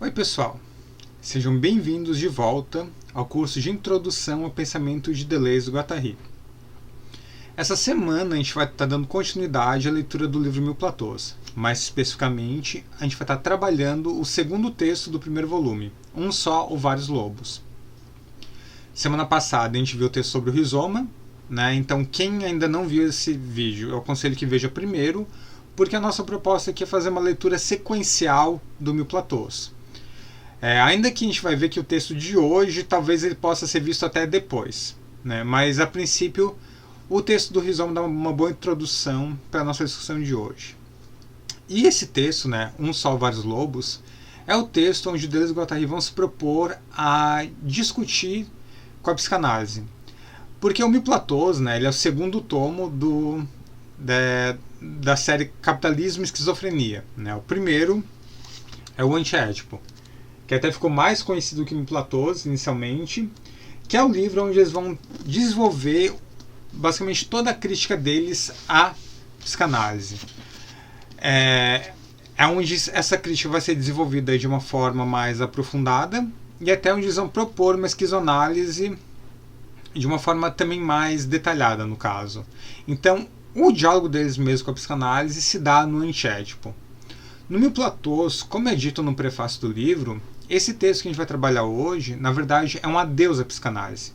Oi pessoal, sejam bem-vindos de volta ao curso de Introdução ao Pensamento de Deleuze e Guattari. Essa semana a gente vai estar dando continuidade à leitura do livro Mil Platôs. Mais especificamente, a gente vai estar trabalhando o segundo texto do primeiro volume, Um Só ou Vários Lobos. Semana passada a gente viu o texto sobre o rizoma, né? Então quem ainda não viu esse vídeo, eu aconselho que veja primeiro, porque a nossa proposta aqui é fazer uma leitura sequencial do Mil Platôs. Ainda que a gente vai ver que o texto de hoje talvez ele possa ser visto até depois, né? Mas a princípio o texto do rizoma dá uma boa introdução para a nossa discussão de hoje. E esse texto, né, Um Só ou Vários Lobos, é o texto onde Deleuze e Guattari vão se propor a discutir com a psicanálise. Porque o Mil Platôs, né, ele é o segundo tomo da série Capitalismo e Esquizofrenia, né? O primeiro é o Antiédipo, que até ficou mais conhecido que Mil Platôs inicialmente, que é o livro onde eles vão desenvolver basicamente toda a crítica deles à psicanálise. É onde essa crítica vai ser desenvolvida de uma forma mais aprofundada e até onde eles vão propor uma esquizoanálise de uma forma também mais detalhada, no caso. Então, o diálogo deles mesmo com a psicanálise se dá no Antiédipo. No Mil Platôs, como é dito no prefácio do livro, esse texto que a gente vai trabalhar hoje, na verdade, é um adeus à psicanálise.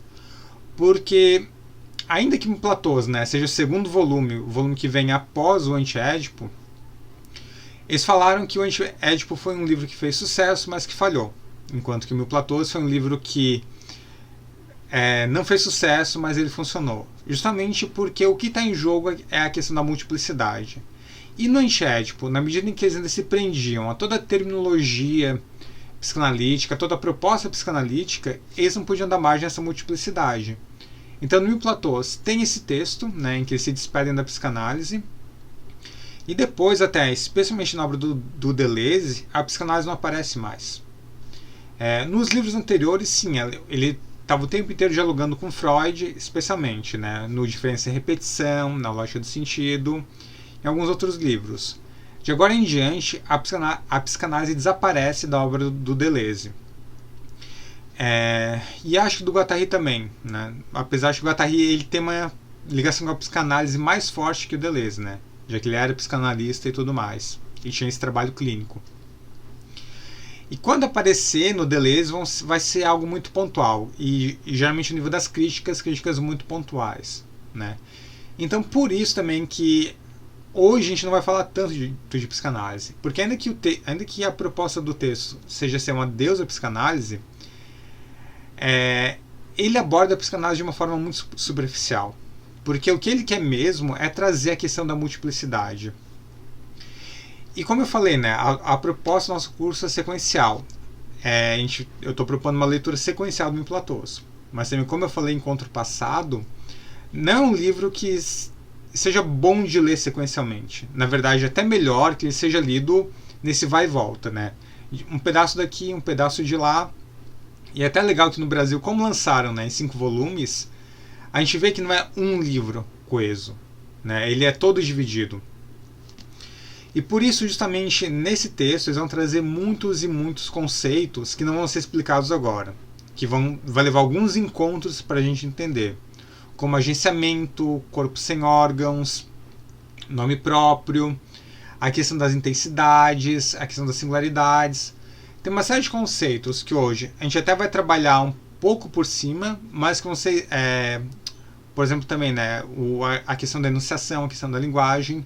Porque, ainda que Mil Platôs, né, seja o segundo volume, o volume que vem após o Antiédipo, eles falaram que o Antiédipo foi um livro que fez sucesso, mas que falhou. Enquanto que o Mil Platôs foi um livro que não fez sucesso, mas ele funcionou. Justamente porque o que está em jogo é a questão da multiplicidade. E no Antiédipo, na medida em que eles ainda se prendiam a toda a terminologia psicanalítica, toda a proposta psicanalítica, eles não podiam dar margem a essa multiplicidade. Então, no Mil Platôs tem esse texto, né, em que eles se despedem da psicanálise, e depois, até, especialmente na obra do Deleuze, a psicanálise não aparece mais. Nos livros anteriores, sim, ele estava o tempo inteiro dialogando com Freud, especialmente, né, no Diferença e Repetição, na Lógica do Sentido, em alguns outros livros. De agora em diante, a psicanálise desaparece da obra do Deleuze. E acho que do Guattari também, né? Apesar de que o Guattari ele tem uma ligação com a psicanálise mais forte que o Deleuze, né? Já que ele era psicanalista e tudo mais, e tinha esse trabalho clínico. E quando aparecer no Deleuze vai ser algo muito pontual, e geralmente no nível das críticas muito pontuais, né? Então por isso também que hoje a gente não vai falar tanto de psicanálise, porque ainda que a proposta do texto seja ser uma deusa psicanálise, ele aborda a psicanálise de uma forma muito superficial, porque o que ele quer mesmo é trazer a questão da multiplicidade. E como eu falei, né, a proposta do nosso curso é sequencial. Eu estou propondo uma leitura sequencial do Mil Platôs, mas também, como eu falei em encontro passado, não é um livro que seja bom de ler sequencialmente. Na verdade, é até melhor que ele seja lido nesse vai e volta, né? Um pedaço daqui, um pedaço de lá. E é até legal que no Brasil, como lançaram, né, em 5 volumes, a gente vê que não é um livro coeso, né? Ele é todo dividido. E por isso, justamente nesse texto, eles vão trazer muitos e muitos conceitos que não vão ser explicados agora, que vai levar alguns encontros para a gente entender, como agenciamento, corpo sem órgãos, nome próprio, a questão das intensidades, a questão das singularidades. Tem uma série de conceitos que hoje a gente até vai trabalhar um pouco por cima, mas que vão ser, por exemplo, também, né, a questão da enunciação, a questão da linguagem.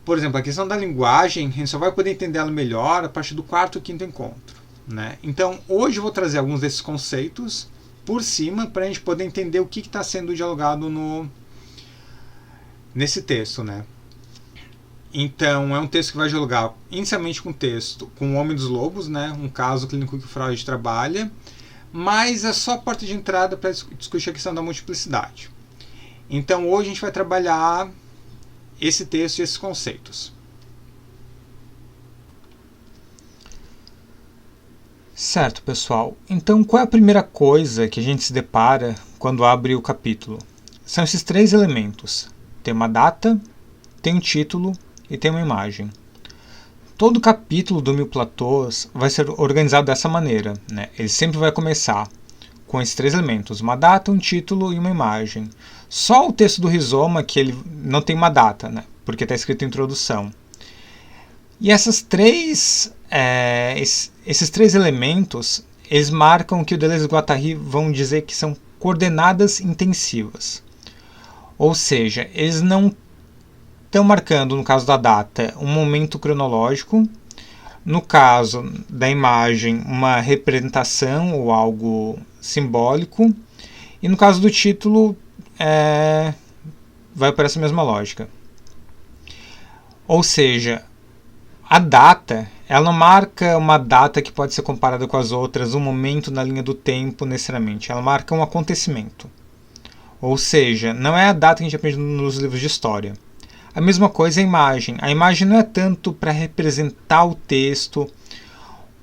Por exemplo, a questão da linguagem, a gente só vai poder entender ela melhor a partir do 4º ou 5º encontro, né? Então, hoje eu vou trazer alguns desses conceitos por cima para a gente poder entender o que está sendo dialogado nesse texto, né? Então, é um texto que vai dialogar inicialmente com o texto com o Homem dos Lobos, né? Um caso clínico que o Freud trabalha, mas é só a porta de entrada para discutir a questão da multiplicidade. Então, hoje a gente vai trabalhar esse texto e esses conceitos. Certo, pessoal. Então, qual é a primeira coisa que a gente se depara quando abre o capítulo? São esses 3 elementos. Tem uma data, tem um título e tem uma imagem. todo capítulo do Mil Platôs vai ser organizado dessa maneira, né? Ele sempre vai começar com esses 3 elementos, uma data, um título e uma imagem. Só o texto do Rizoma que ele não tem uma data, né? Porque está escrito em introdução. E esses 3 elementos, eles marcam que o Deleuze e Guattari vão dizer que são coordenadas intensivas. Ou seja, eles não estão marcando, no caso da data, um momento cronológico, no caso da imagem, uma representação ou algo simbólico, e no caso do título, vai por essa mesma lógica. Ou seja, a data, ela não marca uma data que pode ser comparada com as outras, um momento na linha do tempo necessariamente. Ela marca um acontecimento. Ou seja, não é a data que a gente aprende nos livros de história. A mesma coisa é a imagem. A imagem não é tanto para representar o texto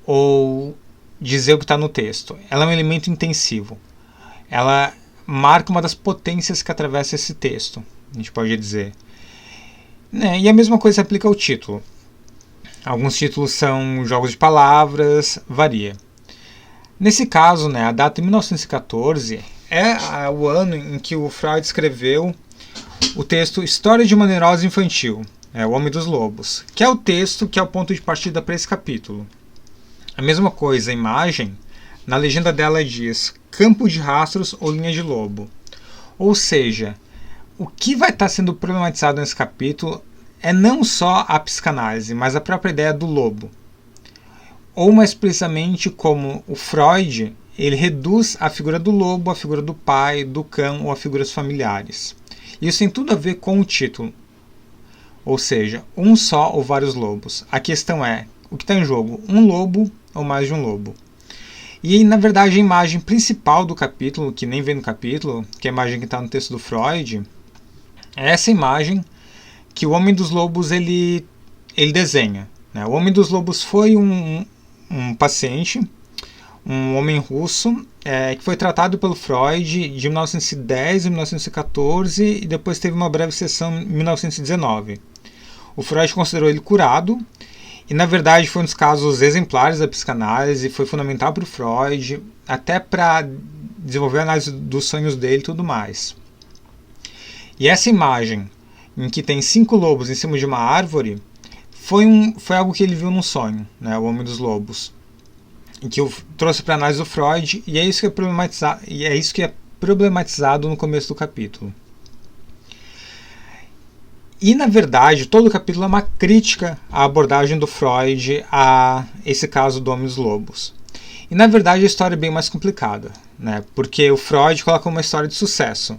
ou dizer o que está no texto. Ela é um elemento intensivo. Ela marca uma das potências que atravessa esse texto, a gente pode dizer. E a mesma coisa se aplica ao título. Alguns títulos são jogos de palavras, varia. Nesse caso, a data de 1914 é o ano em que o Freud escreveu o texto História de uma Neurose Infantil, O Homem dos Lobos, que é o texto que é o ponto de partida para esse capítulo. A mesma coisa, a imagem, na legenda dela diz campo de rastros ou linha de lobo. Ou seja, o que vai estar sendo problematizado nesse capítulo é não só a psicanálise, mas a própria ideia do lobo. Ou mais precisamente como o Freud, ele reduz a figura do lobo, a figura do pai, do cão ou a figuras familiares. Isso tem tudo a ver com o título. Ou seja, um só ou vários lobos. A questão é, o que está em jogo? Um lobo ou mais de um lobo? E, na verdade, a imagem principal do capítulo, que nem vem no capítulo, que é a imagem que está no texto do Freud, é essa imagem que o Homem dos Lobos ele desenha. O Homem dos Lobos foi um paciente, um homem russo, que foi tratado pelo Freud de 1910 a 1914 e depois teve uma breve sessão em 1919. O Freud considerou ele curado e, na verdade, foi um dos casos exemplares da psicanálise, foi fundamental para o Freud, até para desenvolver a análise dos sonhos dele e tudo mais. E essa imagem, em que tem 5 lobos em cima de uma árvore, foi algo que ele viu num sonho, o Homem dos Lobos, e que eu trouxe para a análise do Freud, e é isso que é problematizado no começo do capítulo. E, na verdade, todo o capítulo é uma crítica à abordagem do Freud a esse caso do Homem dos Lobos. E, na verdade, a história é bem mais complicada, porque o Freud coloca uma história de sucesso.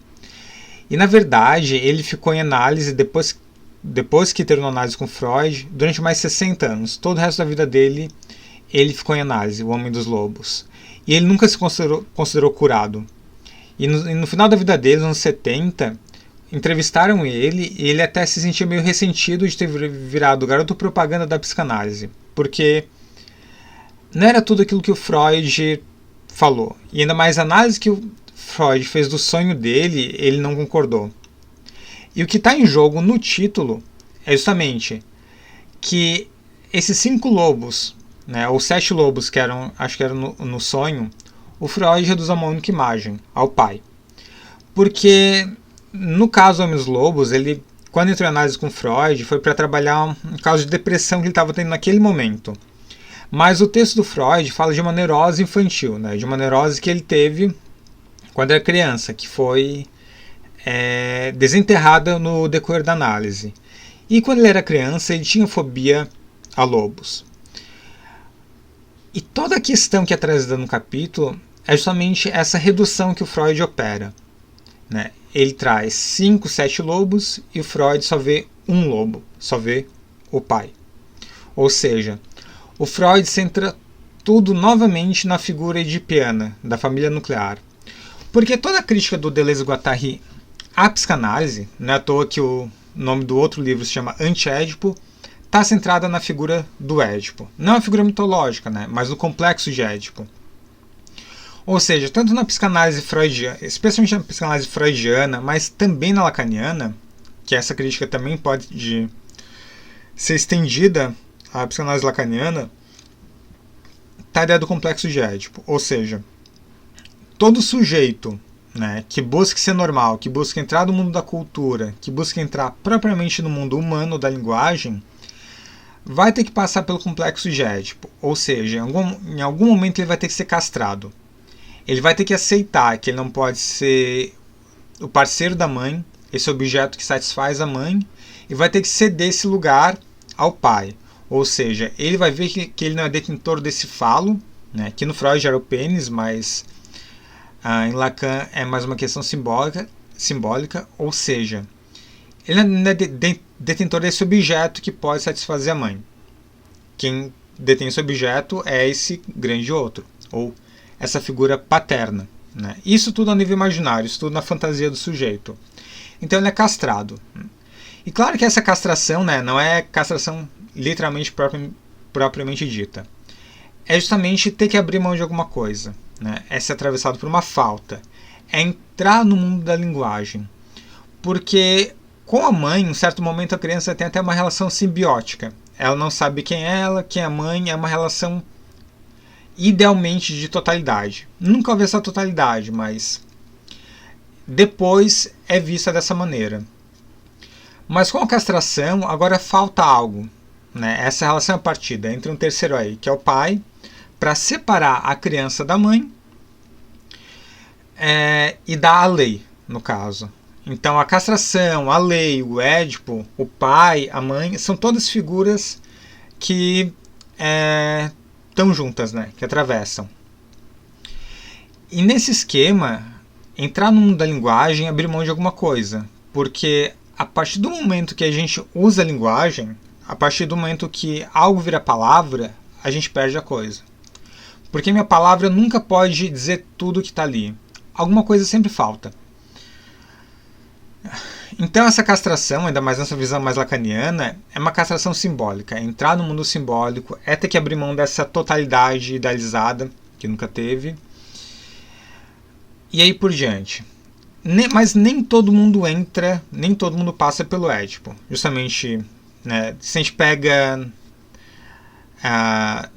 E, na verdade, ele ficou em análise, depois que terminou a análise com Freud, durante mais 60 anos. Todo o resto da vida dele, ele ficou em análise, o Homem dos Lobos. E ele nunca se considerou curado. E no final da vida dele, nos anos 70, entrevistaram ele e ele até se sentia meio ressentido de ter virado garoto propaganda da psicanálise. Porque não era tudo aquilo que o Freud falou. E ainda mais a análise que o Freud fez do sonho dele, ele não concordou. E o que está em jogo no título é justamente que esses 5 lobos, ou 7 lobos que acho que eram no sonho, o Freud reduz a uma única imagem, ao pai. Porque no caso do Homem dos Lobos, ele, quando entrou em análise com Freud, foi para trabalhar um caso de depressão que ele estava tendo naquele momento. Mas o texto do Freud fala de uma neurose infantil, de uma neurose que ele teve quando era criança, que foi desenterrada no decorrer da análise. E quando ele era criança, ele tinha fobia a lobos. E toda a questão que é trazida no capítulo é justamente essa redução que o Freud opera. Ele traz 5, 7 lobos e o Freud só vê um lobo, só vê o pai. Ou seja, o Freud centra tudo novamente na figura edipiana, da família nuclear. Porque toda a crítica do Deleuze e Guattari à psicanálise, não é à toa que o nome do outro livro se chama Anti-Édipo, está centrada na figura do Édipo. Não a figura mitológica, mas no complexo de Édipo. Ou seja, tanto na psicanálise freudiana, especialmente na psicanálise freudiana, mas também na lacaniana, que essa crítica também pode ser estendida a psicanálise lacaniana está a ideia do complexo de Édipo. Ou seja, todo sujeito, né, que busque ser normal, que busque entrar no mundo da cultura, que busque entrar propriamente no mundo humano da linguagem, vai ter que passar pelo complexo de Édipo. Ou seja, em algum momento ele vai ter que ser castrado. Ele vai ter que aceitar que ele não pode ser o parceiro da mãe, esse objeto que satisfaz a mãe, e vai ter que ceder esse lugar ao pai. Ou seja, ele vai ver que ele não é detentor desse falo, né, que no Freud era o pênis, mas em Lacan é mais uma questão simbólica, ou seja, ele não é detentor desse objeto que pode satisfazer a mãe. Quem detém esse objeto é esse grande outro, ou essa figura paterna. Né? Isso tudo a nível imaginário, isso tudo na fantasia do sujeito. Então ele é castrado. E claro que essa castração, né, não é castração literalmente propriamente dita. É justamente ter que abrir mão de alguma coisa. Né? É ser atravessado por uma falta. É entrar no mundo da linguagem. Porque com a mãe, em um certo momento a criança tem até uma relação simbiótica. Ela não sabe quem é ela, quem é a mãe, é uma relação idealmente de totalidade. Nunca houve essa totalidade, mas depois é vista dessa maneira. Mas com a castração, agora falta algo. Né? Essa relação é partida entre um terceiro aí, que é o pai, para separar a criança da mãe e dar a lei, no caso. Então a castração, a lei, o Édipo, o pai, a mãe, são todas figuras que estão juntas, né? Que atravessam. E nesse esquema, entrar no mundo da linguagem é abrir mão de alguma coisa. Porque a partir do momento que a gente usa a linguagem, a partir do momento que algo vira palavra, a gente perde a coisa. Porque minha palavra nunca pode dizer tudo que está ali. Alguma coisa sempre falta. Então essa castração, ainda mais nessa visão mais lacaniana, é uma castração simbólica. Entrar no mundo simbólico é ter que abrir mão dessa totalidade idealizada, que nunca teve. E aí por diante. Mas nem todo mundo entra, nem todo mundo passa pelo Édipo. Justamente, né, se a gente pega... a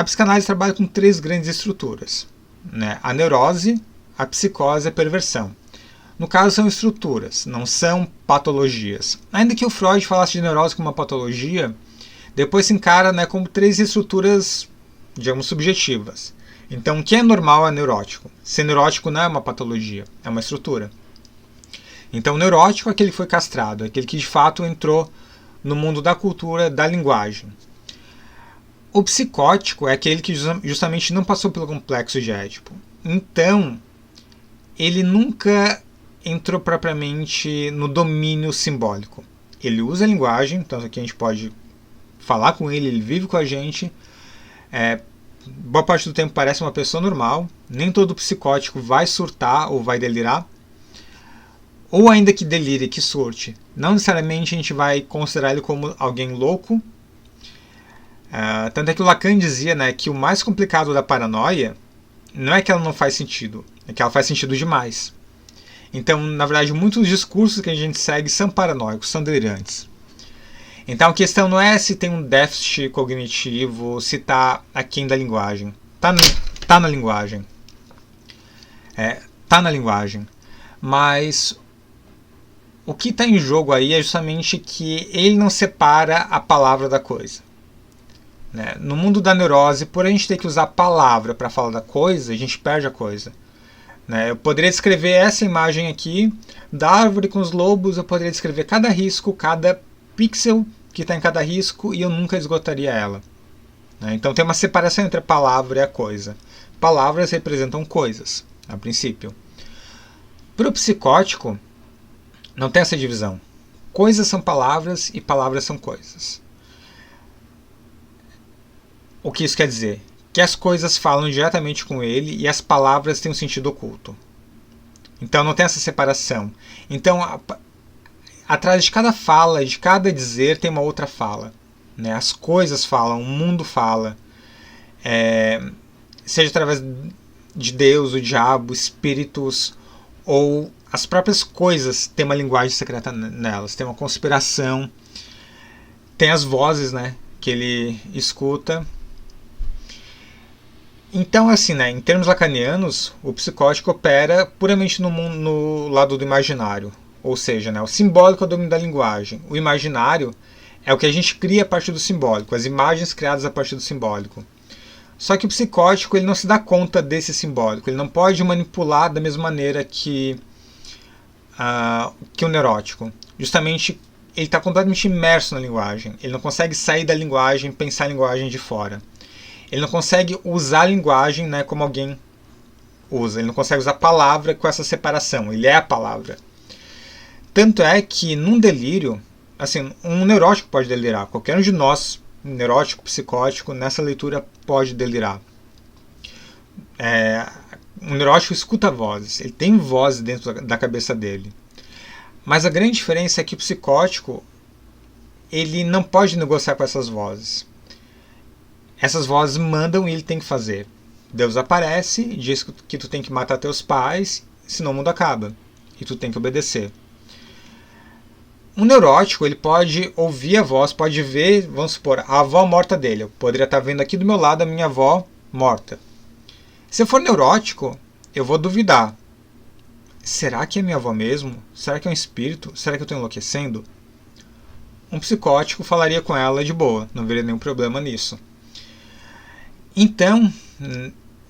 psicanálise trabalha com 3 grandes estruturas. Né? A neurose, a psicose e a perversão. No caso, são estruturas, não são patologias. Ainda que o Freud falasse de neurose como uma patologia, depois se encara, né, como 3 estruturas, digamos, subjetivas. Então, o que é normal é neurótico. Ser neurótico não é uma patologia, é uma estrutura. Então, o neurótico é aquele que foi castrado, é aquele que de fato entrou no mundo da cultura, da linguagem. O psicótico é aquele que justamente não passou pelo complexo de Édipo. Então, ele nunca entrou propriamente no domínio simbólico. Ele usa a linguagem, tanto que a gente pode falar com ele, ele vive com a gente. Boa parte do tempo parece uma pessoa normal. Nem todo psicótico vai surtar ou vai delirar. Ou ainda que delire, que surte. Não necessariamente a gente vai considerar ele como alguém louco. Tanto é que o Lacan dizia, né, que o mais complicado da paranoia não é que ela não faz sentido, é que ela faz sentido demais. Então, na verdade, muitos discursos que a gente segue são paranoicos, são delirantes. Então a questão não é se tem um déficit cognitivo, se está aquém da linguagem. Tá na linguagem. Tá na linguagem. Mas o que está em jogo aí é justamente que ele não separa a palavra da coisa. Né? No mundo da neurose, por a gente ter que usar a palavra para falar da coisa, a gente perde a coisa. Né? Eu poderia descrever essa imagem aqui da árvore com os lobos, eu poderia descrever cada risco, cada pixel que está em cada risco, e eu nunca esgotaria ela. Né? Então tem uma separação entre a palavra e a coisa. Palavras representam coisas, a princípio. Para o psicótico, não tem essa divisão. Coisas são palavras e palavras são coisas. O que isso quer dizer? Que as coisas falam diretamente com ele e as palavras têm um sentido oculto. Então não tem essa separação. Então, atrás de cada fala, de cada dizer, tem uma outra fala. Né? As coisas falam, o mundo fala. Seja através de Deus, o diabo, espíritos, ou as próprias coisas têm uma linguagem secreta nelas, tem uma conspiração. tem as vozes, né, que ele escuta. Então, assim, né, em termos lacanianos, o psicótico opera puramente no lado do imaginário. Ou seja, né, o simbólico é o domínio da linguagem. O imaginário é o que a gente cria a partir do simbólico, as imagens criadas a partir do simbólico. Só que o psicótico ele não se dá conta desse simbólico, ele não pode manipular da mesma maneira que o neurótico. Justamente, ele está completamente imerso na linguagem. Ele não consegue sair da linguagem, pensar a linguagem de fora. Ele não consegue usar a linguagem, né, como alguém usa. Ele não consegue usar a palavra com essa separação. Ele é a palavra. Tanto é que, num delírio, assim, um neurótico pode delirar. Qualquer um de nós, neurótico, psicótico, nessa leitura pode delirar. Um neurótico escuta vozes. Ele tem vozes dentro da cabeça dele. Mas a grande diferença é que o psicótico ele não pode negociar com essas vozes. Essas vozes mandam e ele tem que fazer. Deus aparece, diz que tu tem que matar teus pais, senão o mundo acaba. E tu tem que obedecer. Um neurótico, ele pode ouvir a voz, pode ver, vamos supor, a avó morta dele. Eu poderia estar vendo aqui do meu lado a minha avó morta. Se eu for neurótico, eu vou duvidar. Será que é minha avó mesmo? Será que é um espírito? Será que eu estou enlouquecendo? Um psicótico falaria com ela de boa, não veria nenhum problema nisso. Então,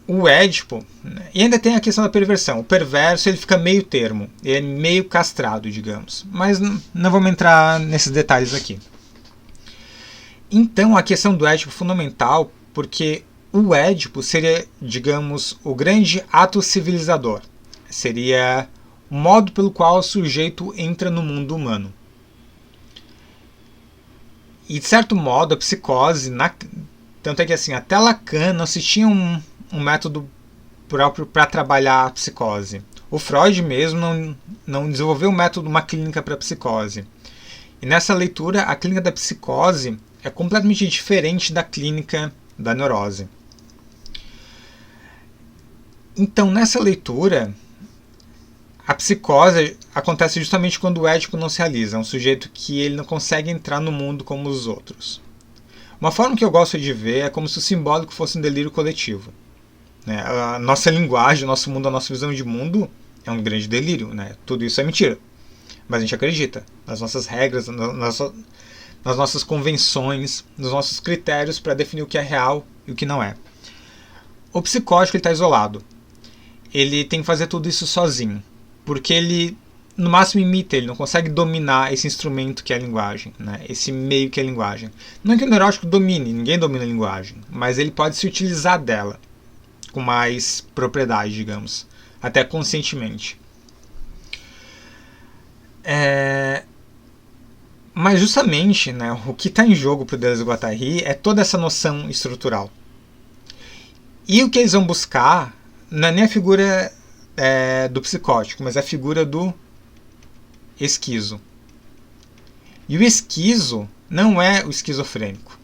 o Édipo, e ainda tem a questão da perversão. O perverso ele fica meio termo, ele é meio castrado, digamos. Mas não vamos entrar nesses detalhes aqui. Então, a questão do Édipo é fundamental, porque o Édipo seria, digamos, o grande ato civilizador. Seria o modo pelo qual o sujeito entra no mundo humano. E, de certo modo, a psicose, tanto é que assim, até Lacan não se tinha um método próprio para trabalhar a psicose. O Freud mesmo não desenvolveu um método, uma clínica para a psicose. E nessa leitura, a clínica da psicose é completamente diferente da clínica da neurose. Então, nessa leitura, a psicose acontece justamente quando o Édipo não se realiza. É um sujeito que ele não consegue entrar no mundo como os outros. Uma forma que eu gosto de ver é como se o simbólico fosse um delírio coletivo. A nossa linguagem, o nosso mundo, a nossa visão de mundo é um grande delírio. Tudo isso é mentira. Mas a gente acredita nas nossas regras, nas nossas convenções, nos nossos critérios para definir o que é real e o que não é. O psicótico está isolado. Ele tem que fazer tudo isso sozinho. Porque ele, no máximo, imita, ele não consegue dominar esse instrumento que é a linguagem, esse meio que é a linguagem. Não é que o neurótico domine, ninguém domina a linguagem, mas ele pode se utilizar dela com mais propriedade, digamos, até conscientemente. Mas justamente, o que está em jogo para o Deleuze e Guattari é toda essa noção estrutural. E o que eles vão buscar não é nem a figura do psicótico, mas a figura do esquizo. E o esquizo não é o esquizofrênico.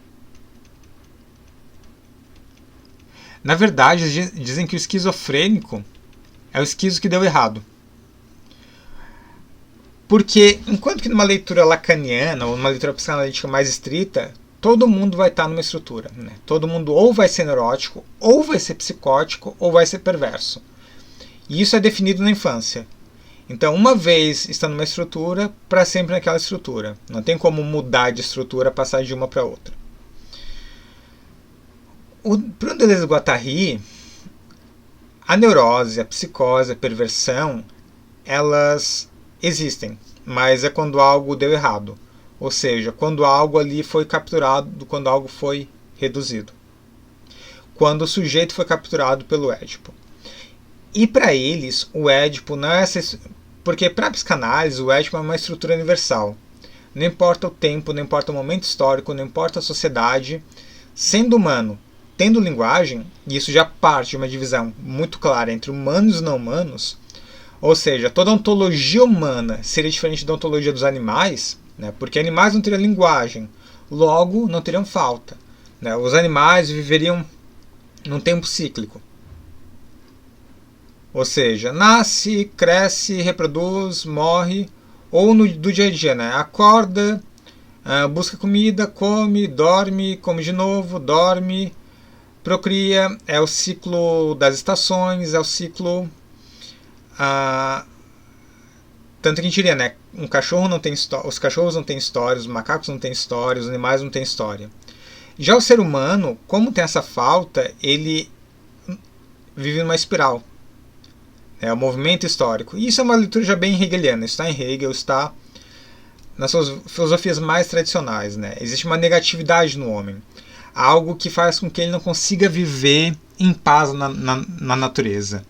Na verdade, dizem que o esquizofrênico é o esquizo que deu errado. Porque, enquanto que numa leitura lacaniana, ou numa leitura psicanalítica mais estrita, todo mundo vai estar numa estrutura. Todo mundo ou vai ser neurótico, ou vai ser psicótico, ou vai ser perverso. E isso é definido na infância. Então, uma vez está numa estrutura, para sempre naquela estrutura. Não tem como mudar de estrutura, passar de uma para outra. Para o Deleuze e Guattari, a neurose, a psicose, a perversão, elas existem, mas é quando algo deu errado. Ou seja, quando algo ali foi capturado, quando algo foi reduzido. Quando o sujeito foi capturado pelo Édipo. E para eles, o Édipo não é essa... Porque para a psicanálise, o Édipo é uma estrutura universal. Não importa o tempo, não importa o momento histórico, não importa a sociedade. Sendo humano, tendo linguagem, e isso já parte de uma divisão muito clara entre humanos e não humanos, ou seja, toda a ontologia humana seria diferente da ontologia dos animais, porque animais não teriam linguagem, logo não teriam falta. Os animais viveriam num tempo cíclico. Ou seja, nasce, cresce, reproduz, morre, ou do dia a dia, acorda, busca comida, come, dorme, come de novo, dorme, procria, é o ciclo das estações, é o ciclo... tanto que a gente diria, né? Um cachorro não tem história, os cachorros não têm história, os macacos não têm história, os animais não têm história. Já o ser humano, como tem essa falta, ele vive numa espiral. É o movimento histórico. E isso é uma leitura já bem hegeliana. Está em Hegel, está nas suas filosofias mais tradicionais. Né? Existe uma negatividade no homem. Algo que faz com que ele não consiga viver em paz na natureza.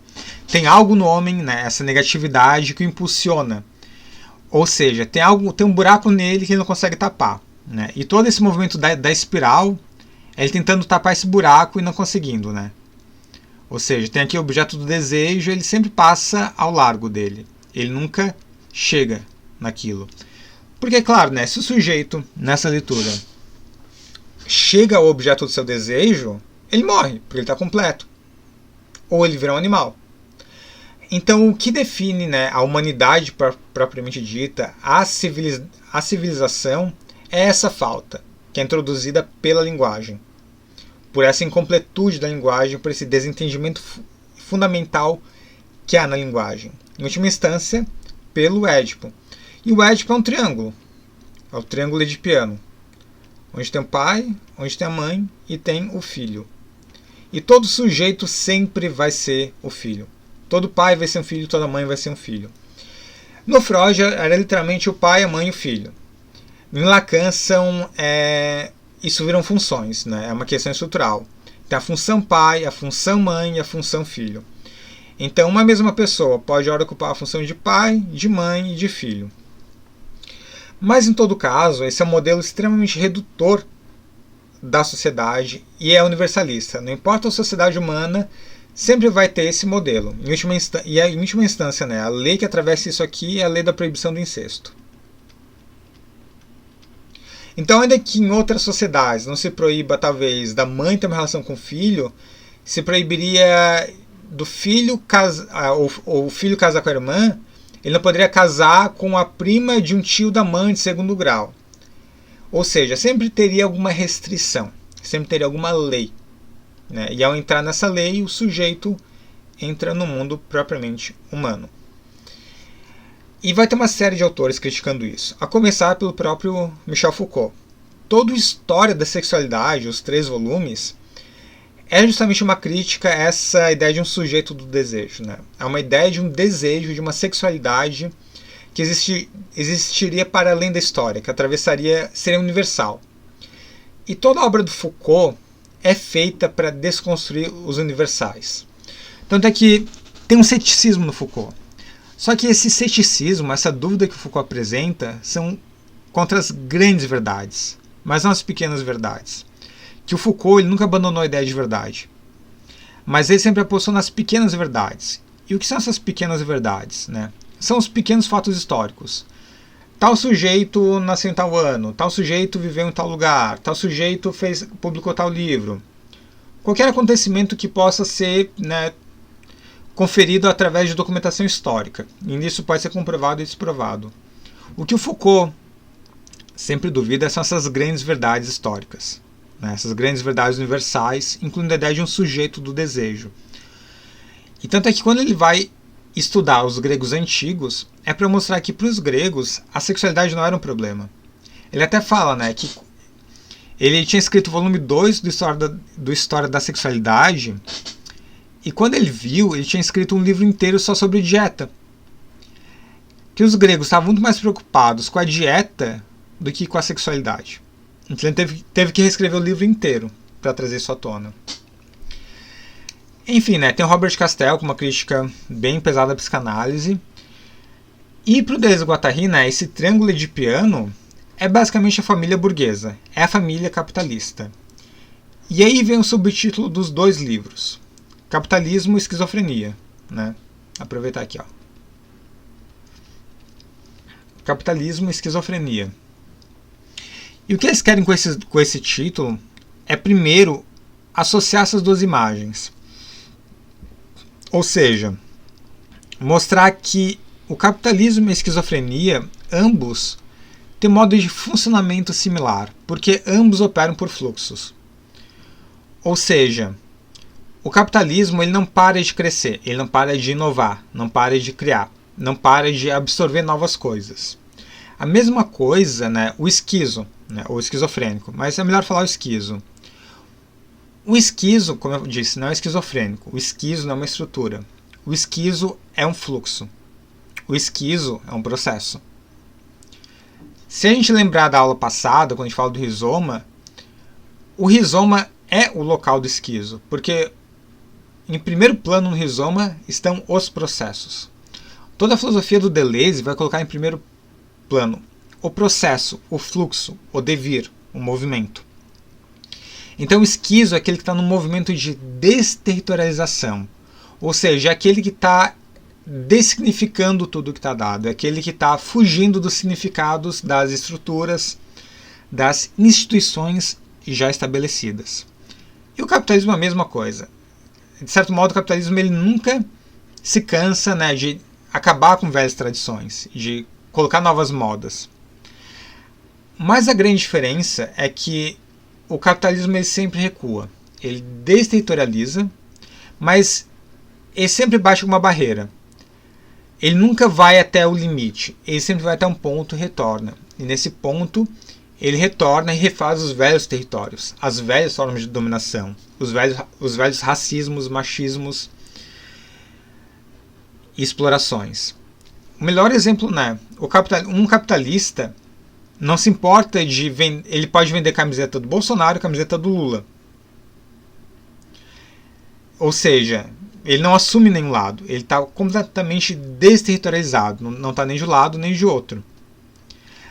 Tem algo no homem, né, essa negatividade que o impulsiona. Ou seja, tem um buraco nele que ele não consegue tapar. Né? E todo esse movimento da espiral é ele tentando tapar esse buraco e não conseguindo. Né? Ou seja, tem aqui o objeto do desejo, ele sempre passa ao largo dele. Ele nunca chega naquilo. Porque, claro, né, se o sujeito, nessa leitura, chega ao objeto do seu desejo, ele morre, porque ele está completo. Ou ele vira um animal. Então, o que define, né, a humanidade propriamente dita, a civilização, é essa falta, que é introduzida pela linguagem. Por essa incompletude da linguagem, por esse desentendimento fundamental que há na linguagem. Em última instância, pelo Édipo. E o Édipo é um triângulo. É o triângulo edipiano. Onde tem o pai, onde tem a mãe e tem o filho. E todo sujeito sempre vai ser o filho. Todo pai vai ser um filho, toda mãe vai ser um filho. No Freud era literalmente o pai, a mãe e o filho. Em Lacan isso viram funções, né? É uma questão estrutural. Tem a função pai, a função mãe e a função filho. Então uma mesma pessoa pode ocupar a função de pai, de mãe e de filho. Mas em todo caso, esse é um modelo extremamente redutor da sociedade e é universalista. Não importa a sociedade humana, sempre vai ter esse modelo. Em última instância, né, a lei que atravessa isso aqui é a lei da proibição do incesto. Então, ainda que em outras sociedades não se proíba, talvez, da mãe ter uma relação com o filho, se proibiria do filho ou o filho casar com a irmã, ele não poderia casar com a prima de um tio da mãe de segundo grau. Ou seja, sempre teria alguma restrição, sempre teria alguma lei. Né? E ao entrar nessa lei, o sujeito entra no mundo propriamente humano. E vai ter uma série de autores criticando isso, a começar pelo próprio Michel Foucault. Toda a história da sexualidade, os 3 volumes, é justamente uma crítica a essa ideia de um sujeito do desejo. Né? É uma ideia de um desejo, de uma sexualidade que existiria para além da história, que seria universal. E toda a obra do Foucault é feita para desconstruir os universais. Tanto é que tem um ceticismo no Foucault. Só que esse ceticismo, essa dúvida que o Foucault apresenta, são contra as grandes verdades, mas não as pequenas verdades. Que o Foucault ele nunca abandonou a ideia de verdade, mas ele sempre apostou nas pequenas verdades. E o que são essas pequenas verdades? Né? São os pequenos fatos históricos. Tal sujeito nasceu em tal ano, tal sujeito viveu em tal lugar, tal sujeito publicou tal livro. Qualquer acontecimento que possa ser, né, conferido através de documentação histórica. E nisso pode ser comprovado e desprovado. O que o Foucault sempre duvida são essas grandes verdades históricas. Né, essas grandes verdades universais, incluindo a ideia de um sujeito do desejo. E tanto é que quando ele vai estudar os gregos antigos, é para mostrar que para os gregos a sexualidade não era um problema. Ele até fala, né, que ele tinha escrito o volume 2 do História da Sexualidade, e quando ele viu, ele tinha escrito um livro inteiro só sobre dieta. Que os gregos estavam muito mais preocupados com a dieta do que com a sexualidade. Então ele teve que reescrever o livro inteiro para trazer isso à tona. Enfim, né, tem o Robert Castell com uma crítica bem pesada à psicanálise. E para o Deleuze e Guattari, né, esse triângulo edipiano é basicamente a família burguesa, é a família capitalista. E aí vem o subtítulo dos 2 livros, Capitalismo e Esquizofrenia. Né? Aproveitar aqui. Ó. Capitalismo e Esquizofrenia. E o que eles querem com esse título é, primeiro, associar essas 2 imagens. Ou seja, mostrar que o capitalismo e a esquizofrenia, ambos, têm modo de funcionamento similar, porque ambos operam por fluxos. Ou seja, o capitalismo ele não para de crescer, ele não para de inovar, não para de criar, não para de absorver novas coisas. A mesma coisa, né, o esquizo, né, ou esquizofrênico, mas é melhor falar o esquizo. O esquizo, como eu disse, não é esquizofrênico. O esquizo não é uma estrutura. O esquizo é um fluxo. O esquizo é um processo. Se a gente lembrar da aula passada, quando a gente fala do rizoma, o rizoma é o local do esquizo, porque em primeiro plano no rizoma estão os processos. Toda a filosofia do Deleuze vai colocar em primeiro plano o processo, o fluxo, o devir, o movimento. Então o esquizo é aquele que está no movimento de desterritorialização, ou seja, é aquele que está dessignificando tudo que está dado, é aquele que está fugindo dos significados das estruturas, das instituições já estabelecidas. E o capitalismo é a mesma coisa. De certo modo, o capitalismo ele nunca se cansa, né, de acabar com velhas tradições, de colocar novas modas. Mas a grande diferença é que o capitalismo ele sempre recua. Ele desterritorializa, mas ele sempre baixa uma barreira. Ele nunca vai até o limite. Ele sempre vai até um ponto e retorna. E nesse ponto, ele retorna e refaz os velhos territórios, as velhas formas de dominação, os velhos racismos, machismos e explorações. O melhor exemplo, né? Um capitalista não se importa de vender. Ele pode vender camiseta do Bolsonaro e camiseta do Lula. Ou seja, ele não assume nenhum lado. Ele está completamente desterritorializado. Não está nem de um lado nem de outro.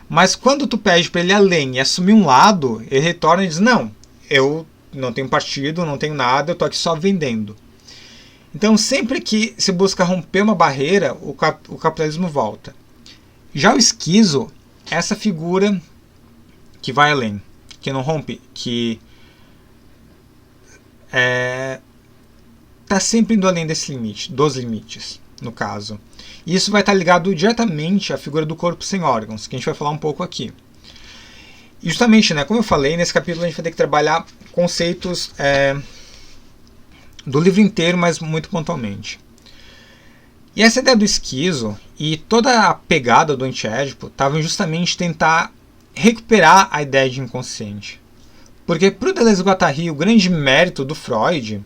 Mas quando tu pede para ele ir além e assumir um lado, ele retorna e diz: não, eu não tenho partido, não tenho nada, eu estou aqui só vendendo. Então sempre que se busca romper uma barreira, o capitalismo volta. Já o esquizo é essa figura que vai além, que não rompe, que está sempre indo além desse limite, dos limites, no caso. E isso vai estar ligado diretamente à figura do corpo sem órgãos, que a gente vai falar um pouco aqui. E justamente, né, como eu falei, nesse capítulo a gente vai ter que trabalhar conceitos do livro inteiro, mas muito pontualmente. E essa ideia do esquizo e toda a pegada do antiédipo estavam justamente tentar recuperar a ideia de inconsciente. Porque para o Deleuze e Guattari, o grande mérito do Freud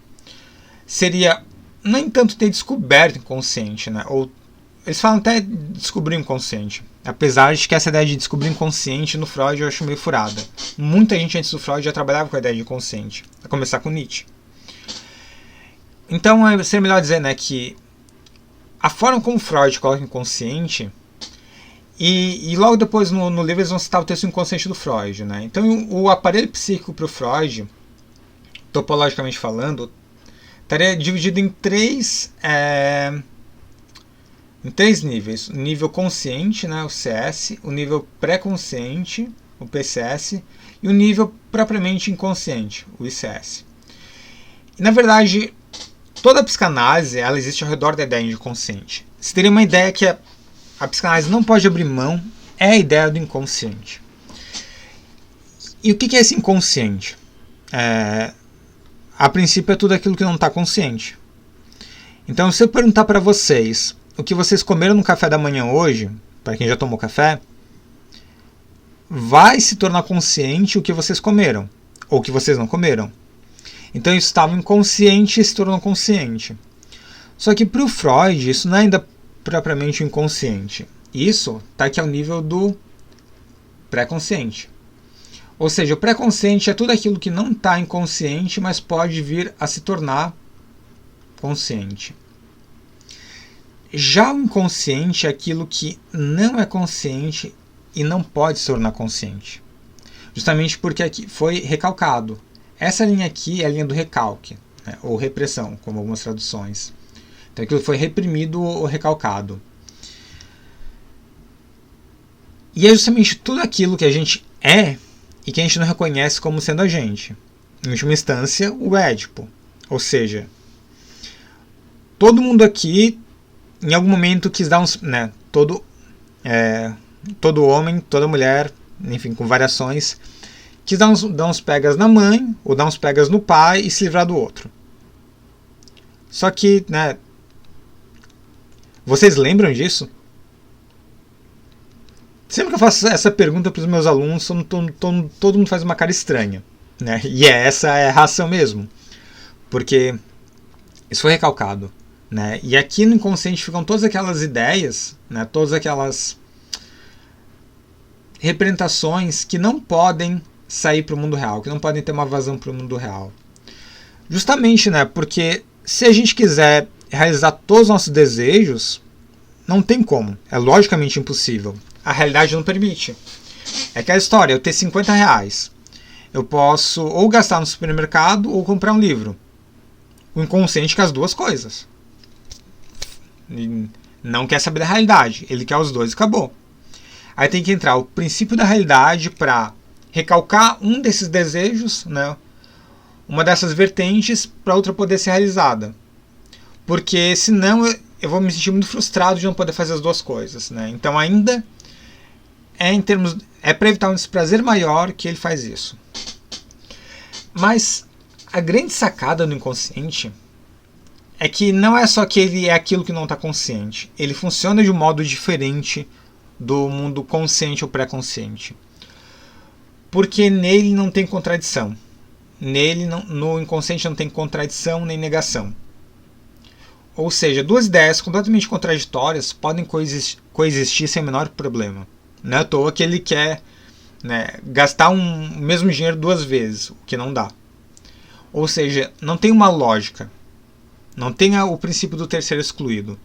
seria nem tanto ter descoberto o inconsciente, né? Ou eles falam até descobrir o inconsciente. Apesar de que essa ideia de descobrir o inconsciente no Freud eu acho meio furada. Muita gente antes do Freud já trabalhava com a ideia de inconsciente, a começar com Nietzsche. Então seria melhor dizer, né, que a forma como Freud coloca o inconsciente, e logo depois no livro eles vão citar o texto inconsciente do Freud, né? Então o aparelho psíquico para o Freud, topologicamente falando, estaria dividido em três níveis: o nível consciente, né, o CS, o nível pré-consciente, o PCS, e o nível propriamente inconsciente, o ICS. E, na verdade, toda a psicanálise ela existe ao redor da ideia de inconsciente. Você teria uma ideia que a psicanálise não pode abrir mão, é a ideia do inconsciente. E o que é esse inconsciente? A princípio é tudo aquilo que não está consciente. Então, se eu perguntar para vocês o que vocês comeram no café da manhã hoje, para quem já tomou café, vai se tornar consciente o que vocês comeram, ou o que vocês não comeram. Então isso estava inconsciente e se tornou consciente. Só que para o Freud isso não é ainda propriamente inconsciente. Isso está aqui ao nível do pré-consciente. Ou seja, o pré-consciente é tudo aquilo que não está inconsciente, mas pode vir a se tornar consciente. Já o inconsciente é aquilo que não é consciente e não pode se tornar consciente. Justamente porque aqui foi recalcado. Essa linha aqui é a linha do recalque, né, ou repressão, como algumas traduções. Então aquilo foi reprimido ou recalcado. E é justamente tudo aquilo que a gente é e que a gente não reconhece como sendo a gente. Em última instância, o Édipo. Ou seja, todo mundo aqui, em algum momento, quis dar uns... Né, todo homem, toda mulher, enfim, com variações, quis dar uns pegas na mãe ou dar uns pegas no pai e se livrar do outro. Só que, né, vocês lembram disso? Sempre que eu faço essa pergunta para os meus alunos, todo mundo faz uma cara estranha, né? E essa é a reação mesmo, porque isso foi recalcado, né? E aqui no inconsciente ficam todas aquelas ideias, né? Todas aquelas representações que não podem sair para o mundo real, que não podem ter uma vazão para o mundo real. Justamente, né? Porque se a gente quiser realizar todos os nossos desejos, não tem como. É logicamente impossível. A realidade não permite. É aquela história, eu ter 50 reais. Eu posso ou gastar no supermercado ou comprar um livro. O inconsciente quer as duas coisas. Não quer saber da realidade. Ele quer os dois e acabou. Aí tem que entrar o princípio da realidade para recalcar um desses desejos, né? Uma dessas vertentes, para outra poder ser realizada. Porque senão eu vou me sentir muito frustrado de não poder fazer as duas coisas, né? Então ainda é para evitar um desprazer maior que ele faz isso. Mas a grande sacada do inconsciente é que não é só que ele é aquilo que não está consciente. Ele funciona de um modo diferente do mundo consciente ou pré-consciente. Porque nele não tem contradição. No inconsciente não tem contradição nem negação. Ou seja, duas ideias completamente contraditórias podem coexistir sem o menor problema. Não é à toa que ele quer, né, gastar o mesmo dinheiro duas vezes, o que não dá. Ou seja, não tem uma lógica. Não tem o princípio do terceiro excluído.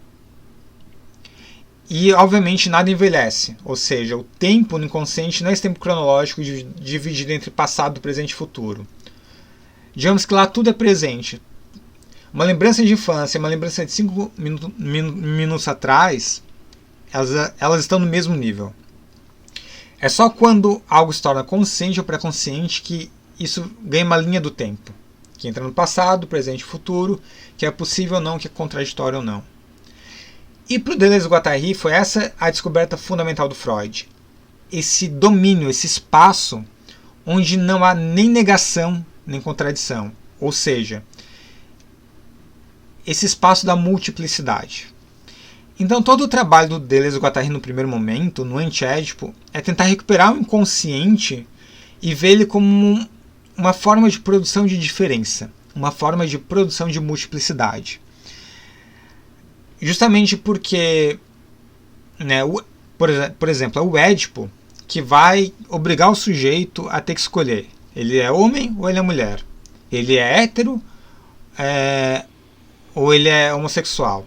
E, obviamente, nada envelhece. Ou seja, o tempo no inconsciente não é esse tempo cronológico dividido entre passado, presente e futuro. Digamos que lá tudo é presente. Uma lembrança de infância, uma lembrança de 5 minutos atrás, elas estão no mesmo nível. É só quando algo se torna consciente ou pré-consciente que isso ganha uma linha do tempo, que entra no passado, presente e futuro, que é possível ou não, que é contraditório ou não. E para o Deleuze e Guattari foi essa a descoberta fundamental do Freud. Esse domínio, esse espaço onde não há nem negação nem contradição. Ou seja, esse espaço da multiplicidade. Então todo o trabalho do Deleuze e Guattari no primeiro momento, no antiédipo, é tentar recuperar o inconsciente e ver ele como uma forma de produção de diferença, uma forma de produção de multiplicidade. Justamente porque, né, por exemplo, é o Édipo que vai obrigar o sujeito a ter que escolher. Ele é homem ou ele é mulher? Ele é hétero ou ele é homossexual?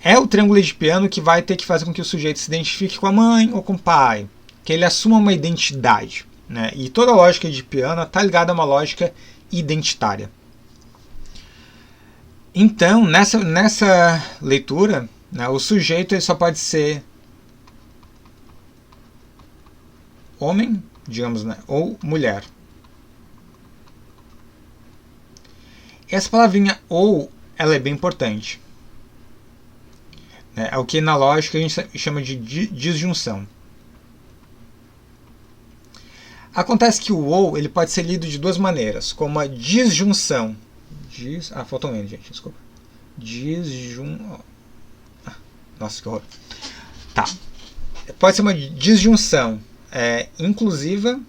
É o triângulo edipiano que vai ter que fazer com que o sujeito se identifique com a mãe ou com o pai, que ele assuma uma identidade, né? E toda a lógica edipiana está ligada a uma lógica identitária. Então, nessa leitura, né, o sujeito ele só pode ser homem, digamos, né, ou mulher. Essa palavrinha ou, ela é bem importante. É o que na lógica a gente chama de disjunção. Acontece que o ou ele pode ser lido de duas maneiras, como a disjunção. Faltou um N, gente, desculpa. Nossa, que horror. Tá. Pode ser uma disjunção inclusiva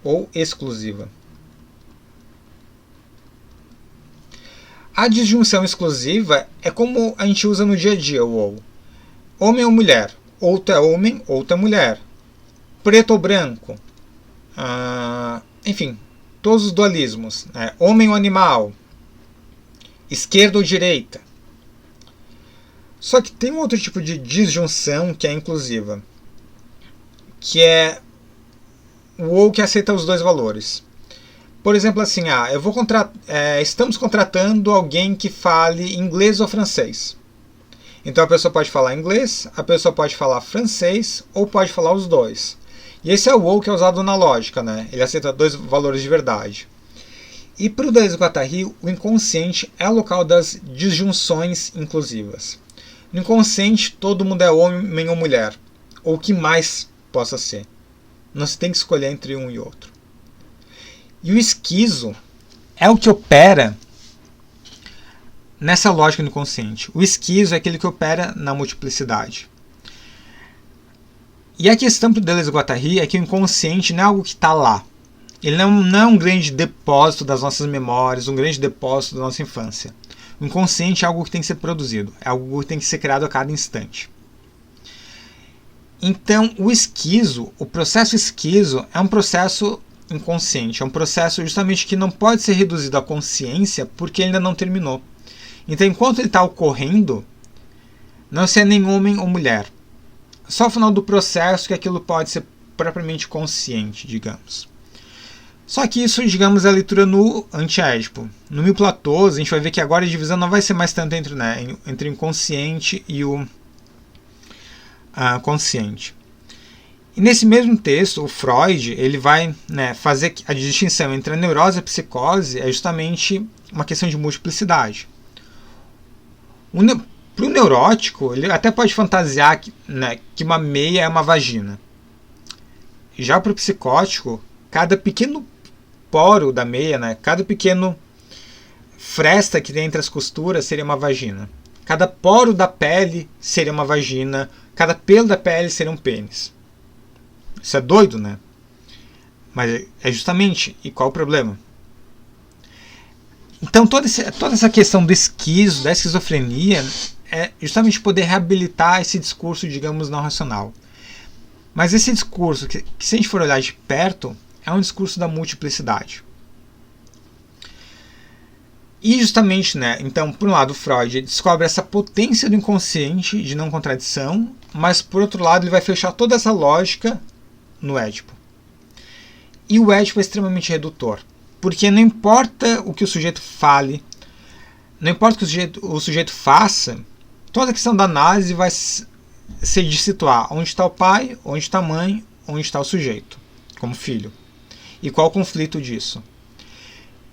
ou exclusiva. A disjunção exclusiva é como a gente usa no dia a dia o ou. Homem ou mulher. Ou tu é homem, ou tu é mulher. Preto ou branco. Enfim, todos os dualismos. Homem ou animal. Esquerda ou direita. Só que tem um outro tipo de disjunção que é inclusiva. Que é o ou que aceita os dois valores. Por exemplo, assim, estamos contratando alguém que fale inglês ou francês. Então a pessoa pode falar inglês, a pessoa pode falar francês ou pode falar os dois. E esse é o ou que é usado na lógica, né? Ele aceita dois valores de verdade. E para o Deleuze e Guattari, o inconsciente é o local das disjunções inclusivas. No inconsciente, todo mundo é homem ou mulher, ou o que mais possa ser. Não se tem que escolher entre um e outro. E o esquizo é o que opera nessa lógica do inconsciente. O esquizo é aquele que opera na multiplicidade. E a questão para o Deleuze e Guattari é que o inconsciente não é algo que está lá. Ele não é um grande depósito das nossas memórias, um grande depósito da nossa infância. O inconsciente é algo que tem que ser produzido, é algo que tem que ser criado a cada instante. Então, o esquizo, o processo esquizo, é um processo inconsciente, é um processo justamente que não pode ser reduzido à consciência porque ele ainda não terminou. Então, enquanto ele está ocorrendo, não se é nem homem ou mulher. Só ao final do processo que aquilo pode ser propriamente consciente, digamos. Só que isso, digamos, é a leitura no antiédipo. No Mil Platôs, a gente vai ver que agora a divisão não vai ser mais tanto entre o inconsciente e o consciente. E nesse mesmo texto, o Freud ele vai fazer a distinção entre a neurose e a psicose é justamente uma questão de multiplicidade. Para o neurótico, ele até pode fantasiar que uma meia é uma vagina. Já para o psicótico, cada pequeno poro da meia, cada pequeno fresta que tem entre as costuras seria uma vagina. Cada poro da pele seria uma vagina. Cada pelo da pele seria um pênis. Isso é doido, né? Mas é justamente... E qual o problema? Então toda essa questão do esquizo, da esquizofrenia, é justamente poder reabilitar esse discurso, digamos, não racional. Mas esse discurso, que se a gente for olhar de perto, é um discurso da multiplicidade. E justamente, então, por um lado, Freud descobre essa potência do inconsciente de não contradição, mas por outro lado ele vai fechar toda essa lógica no Édipo. E o Édipo é extremamente redutor, porque não importa o que o sujeito fale, não importa o que o sujeito faça, toda a questão da análise vai ser de situar onde está o pai, onde está a mãe, onde está o sujeito, como filho. E qual o conflito disso?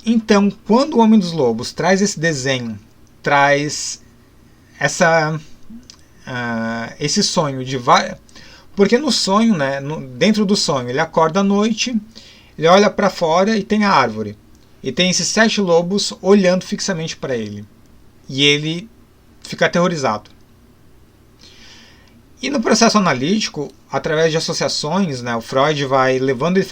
Então, quando o Homem dos Lobos traz esse desenho, traz esse sonho de porque no sonho, dentro do sonho, ele acorda à noite, ele olha para fora e tem a árvore. E tem esses 7 lobos olhando fixamente para ele. E ele fica aterrorizado. E no processo analítico, através de associações, o Freud vai levando ele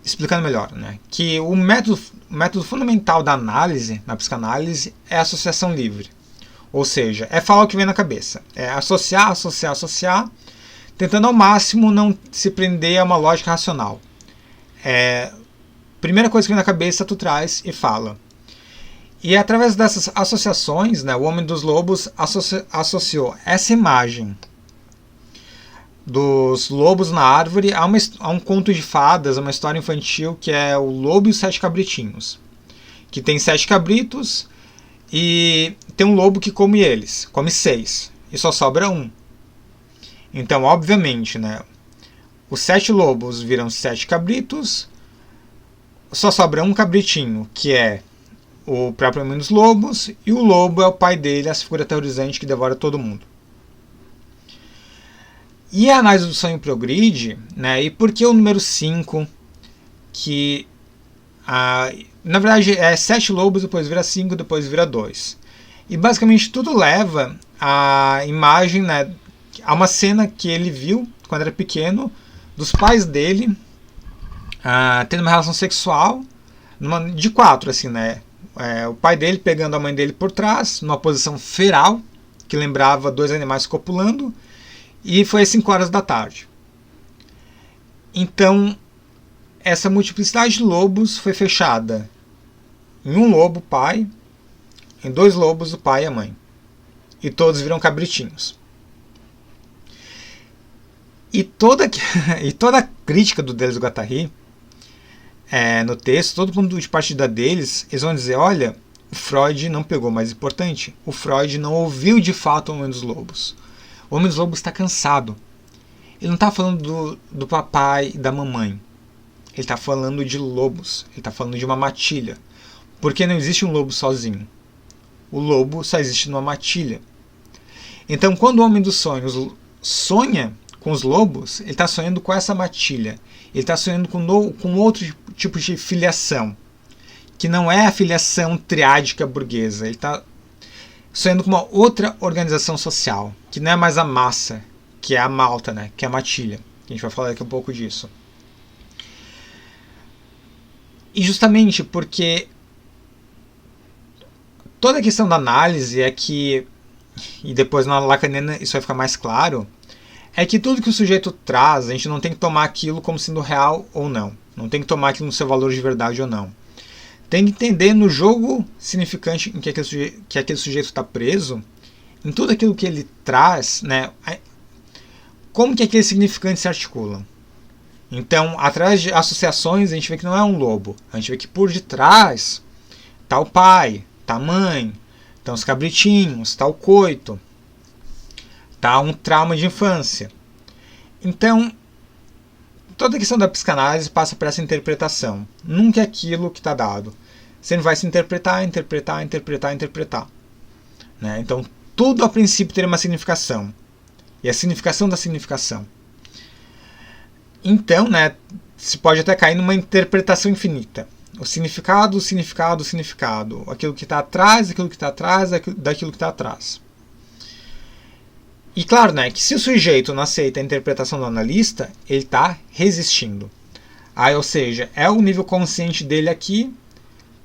explicando melhor, que o método fundamental da análise, na psicanálise, é a associação livre. Ou seja, é falar o que vem na cabeça. É associar, tentando ao máximo não se prender a uma lógica racional. Primeira coisa que vem na cabeça, tu traz e fala. E através dessas associações, o Homem dos Lobos associou essa imagem dos lobos na árvore a um conto de fadas, uma história infantil que é O Lobo e os 7 Cabritinhos. Que tem 7 cabritos e tem um lobo que come eles, come 6 e só sobra um. Então, obviamente, os 7 lobos viram 7 cabritos, só sobra um cabritinho, que é o próprio Homem dos Lobos, e o lobo é o pai dele, essa figura aterrorizante que devora todo mundo. E a análise do sonho progride, e por que o número 5, que na verdade é 7 lobos, depois vira 5, depois vira 2. E basicamente tudo leva a imagem, a uma cena que ele viu quando era pequeno, dos pais dele tendo uma relação sexual, de 4, assim, o pai dele pegando a mãe dele por trás, numa posição feral, que lembrava 2 animais copulando, e foi às 5 horas da tarde. Então, essa multiplicidade de lobos foi fechada em um lobo, o pai, em 2 lobos, o pai e a mãe. E todos viram cabritinhos. E toda a crítica do Deleuze e Guattari, no texto, todo ponto de partida deles, eles vão dizer, olha, o Freud não pegou o mais importante. O Freud não ouviu de fato o Homem dos Lobos. O Homem dos Lobos está cansado. Ele não está falando do papai e da mamãe. Ele está falando de lobos. Ele está falando de uma matilha. Porque não existe um lobo sozinho. O lobo só existe numa matilha. Então, quando o homem dos sonhos sonha com os lobos, ele está sonhando com essa matilha. Ele está sonhando com outro tipo de filiação, que não é a filiação triádica burguesa. Ele está sonhando com uma outra organização social, que não é mais a massa, que é a malta, né? Que é a matilha. A gente vai falar daqui a pouco disso. E justamente porque toda a questão da análise é que, e depois na lacaniana isso vai ficar mais claro, é que tudo que o sujeito traz, a gente não tem que tomar aquilo como sendo real ou não. Não tem que tomar aquilo no seu valor de verdade ou não. Tem que entender no jogo significante em que aquele sujeito está preso, em tudo aquilo que ele traz, né, como que aquele significante se articula. Então, através de associações, a gente vê que não é um lobo. A gente vê que por detrás está o pai, está a mãe, estão os cabritinhos, está o coito, está um trauma de infância. Então, toda a questão da psicanálise passa por essa interpretação. Nunca é aquilo que está dado. Sempre vai se interpretar. Né? Então, tudo a princípio tem uma significação. E a significação da significação. Então, né, se pode até cair numa interpretação infinita. O significado. Aquilo que está atrás, daquilo que está atrás. E claro, né, que se o sujeito não aceita a interpretação do analista, ele está resistindo. Ou seja, é o nível consciente dele aqui,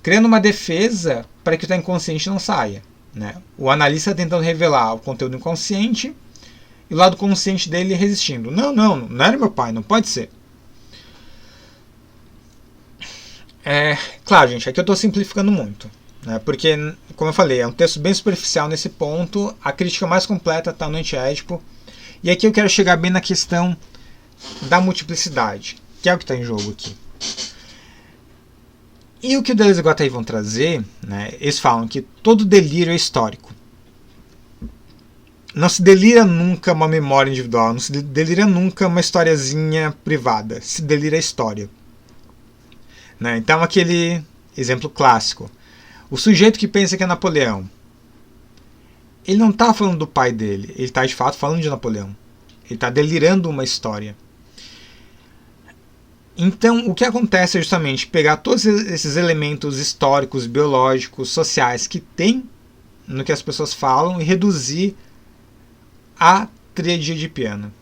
criando uma defesa para que o inconsciente não saia. Né? O analista tentando revelar o conteúdo inconsciente e o lado consciente dele resistindo. Não era meu pai, não pode ser. Claro, gente, aqui eu estou simplificando muito. Né? Porque, como eu falei, é um texto bem superficial nesse ponto. A crítica mais completa está no Antiédipo. E aqui eu quero chegar bem na questão da multiplicidade, que é o que está em jogo aqui. E o que o Deleuze e o Guattari vão trazer, né, eles falam que todo delírio é histórico. Não se delira nunca uma memória individual, não se delira nunca uma historiazinha privada, se delira a história. Né? Então, aquele exemplo clássico. O sujeito que pensa que é Napoleão, ele não está falando do pai dele, ele está de fato falando de Napoleão. Ele está delirando uma história. Então, o que acontece é justamente pegar todos esses elementos históricos, biológicos, sociais que tem no que as pessoas falam e reduzir a tríade edipiana.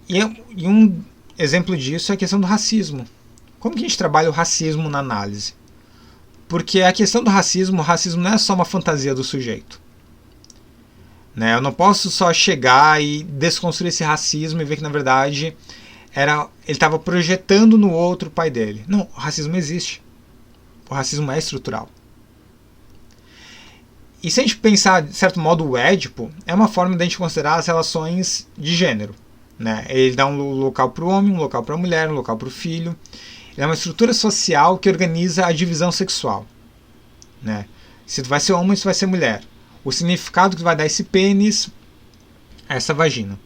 E um exemplo disso é a questão do racismo. Como que a gente trabalha o racismo na análise? Porque a questão do racismo, o racismo não é só uma fantasia do sujeito. Né? Eu não posso só chegar e desconstruir esse racismo e ver que, na verdade, ele estava projetando no outro o pai dele. Não, o racismo existe. O racismo é estrutural. E se a gente pensar, de certo modo, o Édipo é uma forma de a gente considerar as relações de gênero. Né? Ele dá um local para o homem, um local para a mulher, um local para o filho. Ele é uma estrutura social que organiza a divisão sexual. Né? Se tu vai ser homem, se tu vai ser mulher. O significado que vai dar esse pênis a essa vagina.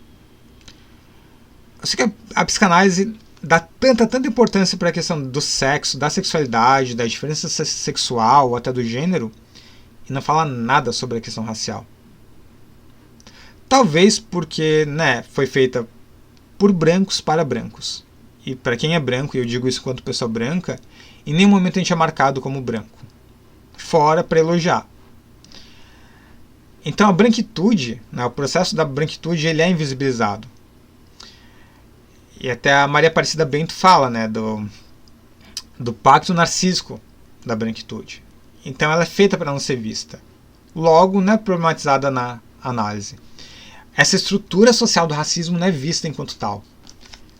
Só que a psicanálise dá tanta importância para a questão do sexo, da sexualidade, da diferença sexual ou até do gênero, e não fala nada sobre a questão racial. Talvez porque, né, foi feita por brancos para brancos. E para quem é branco, e eu digo isso enquanto pessoa branca, em nenhum momento a gente é marcado como branco. Fora para elogiar. Então a branquitude, né, o processo da branquitude, ele é invisibilizado. E até a Maria Aparecida Bento fala, né, do pacto narcísico da branquitude. Então ela é feita para não ser vista. Logo, não é problematizada na análise. Essa estrutura social do racismo não é vista enquanto tal.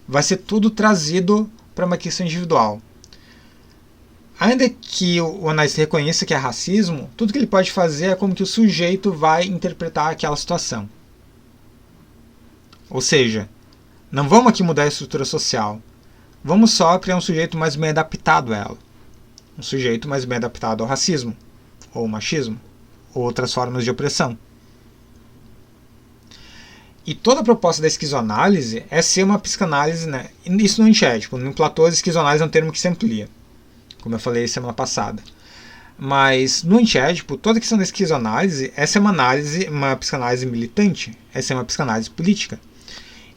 Vai ser tudo trazido para uma questão individual. Ainda que o analista reconheça que é racismo, tudo que ele pode fazer é como que o sujeito vai interpretar aquela situação. Ou seja, não vamos aqui mudar a estrutura social. Vamos só criar um sujeito mais bem adaptado a ela. Um sujeito mais bem adaptado ao racismo, ou ao machismo, ou outras formas de opressão. E toda a proposta da esquizoanálise é ser uma psicanálise, né? Isso no Antiédipo. No Platão, a esquizoanálise é um termo que se amplia. como eu falei semana passada. Mas no antiédipo, toda a questão da esquizoanálise, essa é uma psicanálise militante, essa é uma psicanálise política.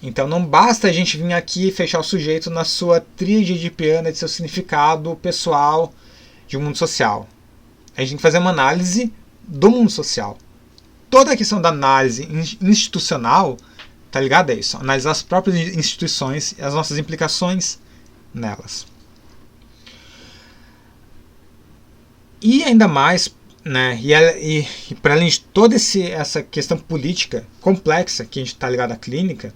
Então não basta a gente vir aqui e fechar o sujeito na sua tríade edipiana de seu significado pessoal de um mundo social. A gente tem que fazer uma análise do mundo social. Toda a questão da análise institucional está ligada a isso, analisar as próprias instituições e as nossas implicações nelas. E ainda mais, né, e para além de toda essa questão política complexa que a gente está ligado à clínica,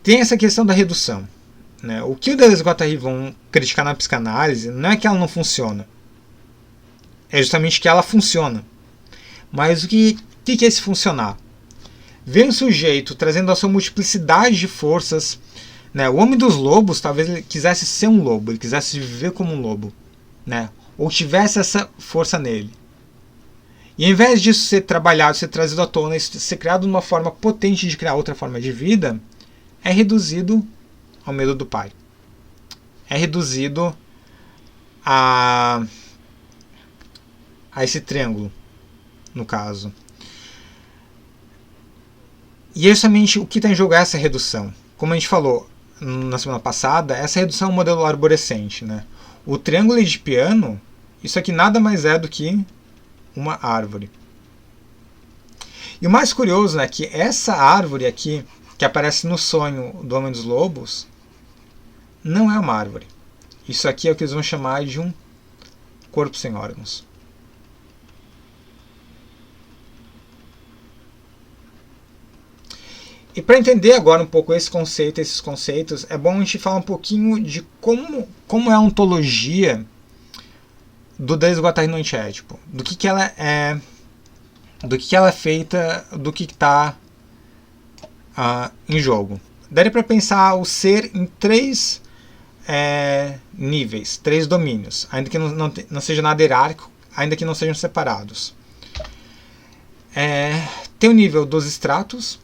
tem essa questão da redução. Né? O que o Deleuze e o Guattari vão criticar na psicanálise não é que ela não funciona, é justamente que ela funciona. Mas o que é esse funcionar? Ver um sujeito trazendo a sua multiplicidade de forças. Né? O homem dos lobos, talvez ele quisesse ser um lobo, ele quisesse viver como um lobo. Né? Ou tivesse essa força nele. E ao invés disso ser trabalhado, ser trazido à tona, ser criado de uma forma potente de criar outra forma de vida, é reduzido ao medo do pai. É reduzido a esse triângulo, no caso. E é justamente o que está em jogo é essa redução. Como a gente falou na semana passada, essa redução é um modelo arborescente. Né? O triângulo edipiano, isso aqui nada mais é do que uma árvore. E o mais curioso é que essa árvore aqui, que aparece no sonho do Homem dos Lobos, não é uma árvore. Isso aqui é o que eles vão chamar de um corpo sem órgãos. E para entender agora um pouco esses conceitos, é bom a gente falar um pouquinho de como é a ontologia do Deleuze e Guattari no antiédipo. Do que ela é, do que ela é feita, do que está em jogo. Daria para pensar o ser em três níveis, três domínios, ainda que não seja nada hierárquico, ainda que não sejam separados. Tem o nível dos estratos,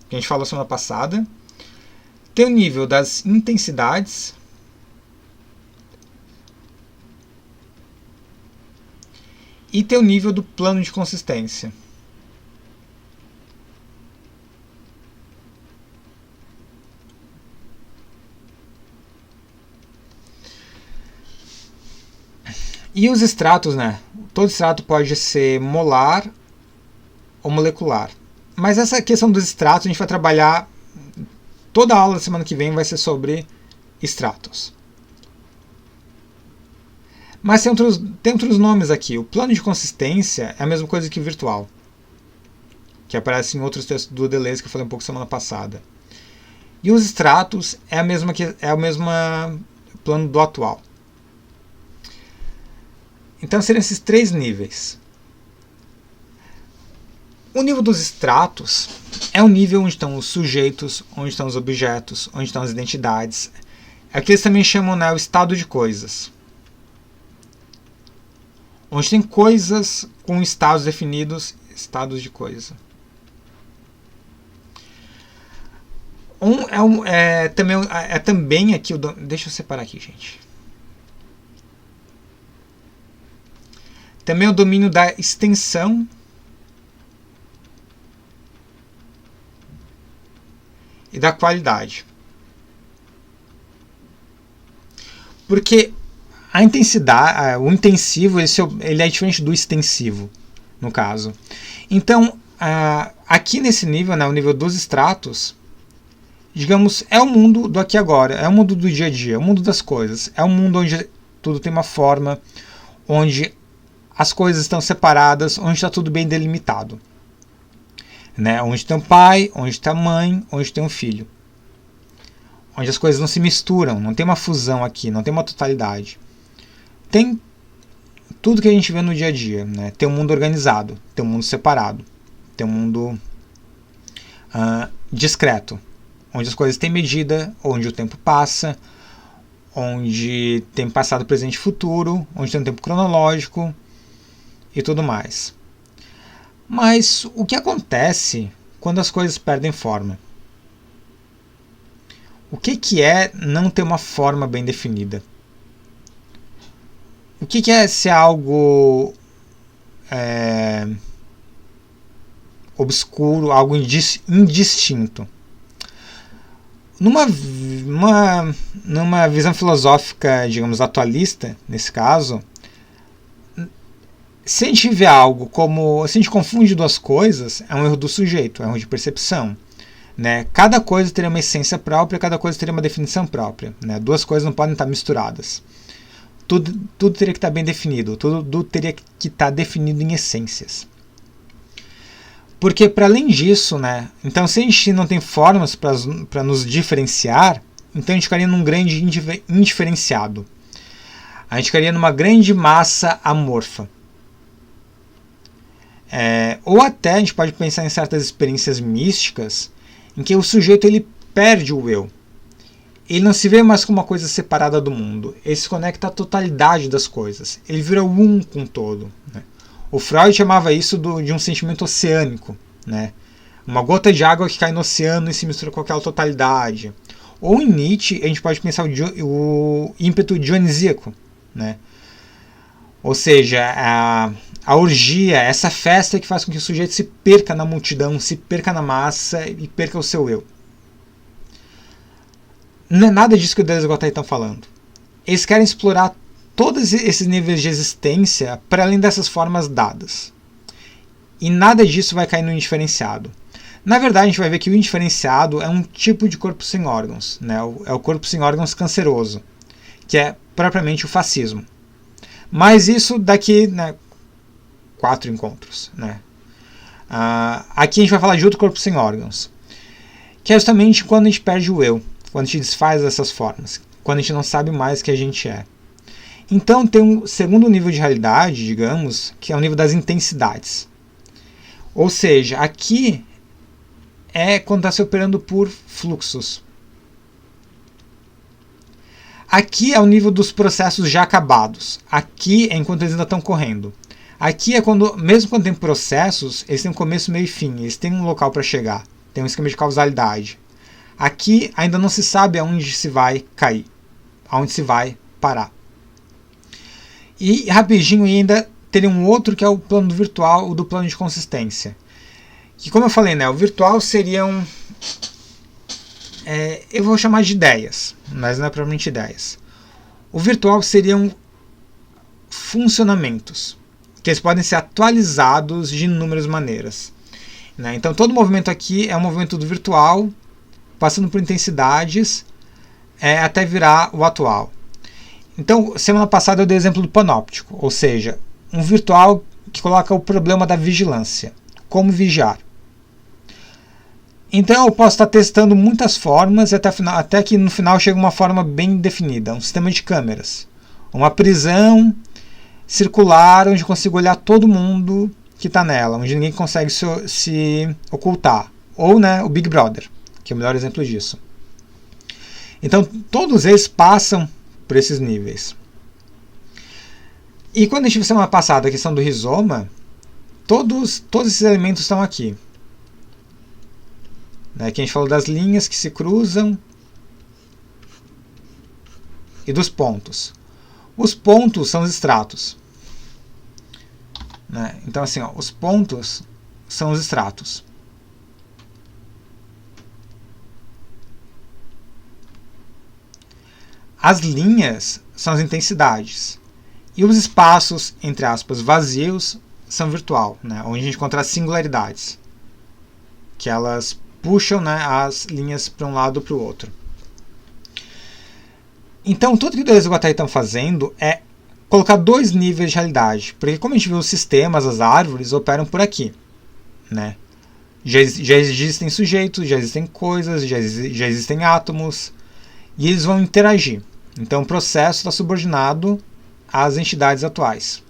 que a gente falou semana passada. Tem o nível das intensidades. E tem o nível do plano de consistência. E os estratos, né? Todo estrato pode ser molar ou molecular. Mas essa questão dos estratos a gente vai trabalhar. Toda a aula da semana que vem vai ser sobre estratos. Mas tem outros nomes aqui. O plano de consistência é a mesma coisa que o virtual, que aparece em outros textos do Deleuze que eu falei um pouco semana passada. E os estratos é o mesmo plano do atual. Então seriam esses três níveis. O nível dos estratos é o nível onde estão os sujeitos, onde estão os objetos, onde estão as identidades. É o que eles também chamam, né, o estado de coisas. Onde tem coisas com estados definidos, estados de coisa. Também aqui, deixa eu separar aqui, gente. Também o domínio da extensão e da qualidade. Porque a intensidade, o intensivo, ele é diferente do extensivo, no caso. Então, aqui nesse nível, né, o nível dos estratos, digamos, é o mundo do aqui e agora, é o mundo do dia a dia, é o mundo das coisas, é o mundo onde tudo tem uma forma, onde as coisas estão separadas, onde está tudo bem delimitado. Né? Onde tem um pai, onde tem a mãe, onde tem um filho. Onde as coisas não se misturam, não tem uma fusão aqui, não tem uma totalidade. Tem tudo que a gente vê no dia a dia. Né? Tem um mundo organizado, tem um mundo separado, tem um mundo discreto, onde as coisas têm medida, onde o tempo passa, onde tem passado, presente e futuro, onde tem um tempo cronológico e tudo mais. Mas o que acontece quando as coisas perdem forma? O que é não ter uma forma bem definida? O que é ser algo obscuro, algo indistinto? Numa visão filosófica, digamos, atualista, nesse caso, se a gente vê algo como... Se a gente confunde duas coisas, é um erro do sujeito, é um erro de percepção. Né? Cada coisa teria uma essência própria, cada coisa teria uma definição própria. Né? Duas coisas não podem estar misturadas. Tudo teria que estar bem definido, tudo teria que estar definido em essências. Porque, para além disso, né, então se a gente não tem formas para nos diferenciar, então a gente ficaria num grande indiferenciado. A gente ficaria numa grande massa amorfa. Ou até a gente pode pensar em certas experiências místicas em que o sujeito ele perde o eu. Ele não se vê mais como uma coisa separada do mundo. Ele se conecta à totalidade das coisas. Ele vira um com o todo. Né? O Freud chamava isso de um sentimento oceânico. Né? Uma gota de água que cai no oceano e se mistura com aquela totalidade. Ou em Nietzsche, a gente pode pensar o ímpeto dionisíaco. Né? Ou seja, a orgia, essa festa que faz com que o sujeito se perca na multidão, se perca na massa e perca o seu eu. Não é nada disso que o Deleuze e o Guattari estão falando. Eles querem explorar todos esses níveis de existência para além dessas formas dadas. E nada disso vai cair no indiferenciado. Na verdade, a gente vai ver que o indiferenciado é um tipo de corpo sem órgãos. Né? É o corpo sem órgãos canceroso, que é propriamente o fascismo. Mas isso daqui, né, 4 encontros. Né? Aqui a gente vai falar de outro corpo sem órgãos, que é justamente quando a gente perde o eu, quando a gente desfaz dessas formas, quando a gente não sabe mais que a gente é. Então tem um segundo nível de realidade, digamos, que é o nível das intensidades. Ou seja, aqui é quando está se operando por fluxos. Aqui é o nível dos processos já acabados. Aqui é enquanto eles ainda estão correndo. Aqui é quando, mesmo quando tem processos, eles têm um começo, meio e fim. Eles têm um local para chegar. Tem um esquema de causalidade. Aqui ainda não se sabe aonde se vai cair. Aonde se vai parar. E rapidinho ainda teria um outro que é o plano do virtual, o do plano de consistência. Que, como eu falei, né, o virtual seriam... eu vou chamar de ideias, mas não é propriamente ideias. O virtual seriam funcionamentos, que eles podem ser atualizados de inúmeras maneiras. Né? Então todo movimento aqui é um movimento do virtual, passando por intensidades, até virar o atual. Então, semana passada eu dei o exemplo do panóptico, ou seja, um virtual que coloca o problema da vigilância. Como vigiar. Então eu posso estar testando muitas formas e até que no final chega uma forma bem definida, um sistema de câmeras. Uma prisão circular onde eu consigo olhar todo mundo que está nela, onde ninguém consegue se ocultar. Ou, né, o Big Brother, que é o melhor exemplo disso. Então todos eles passam por esses níveis. E quando a gente viu semana passada a questão do rizoma, todos esses elementos estão aqui. Aqui a gente falou das linhas que se cruzam e dos pontos. Os pontos são os estratos. Então assim, os pontos são os estratos. As linhas são as intensidades. E os espaços, entre aspas, vazios, são virtual, onde a gente encontra as singularidades. Que elas puxam, as linhas para um lado ou para o outro. Então, tudo que o Deleuze e o Guattari estão fazendo é colocar 2 níveis de realidade. Porque, como a gente viu, os sistemas, as árvores, operam por aqui. Já existem sujeitos, já existem coisas, já existem átomos. E eles vão interagir. Então o processo está subordinado às entidades atuais.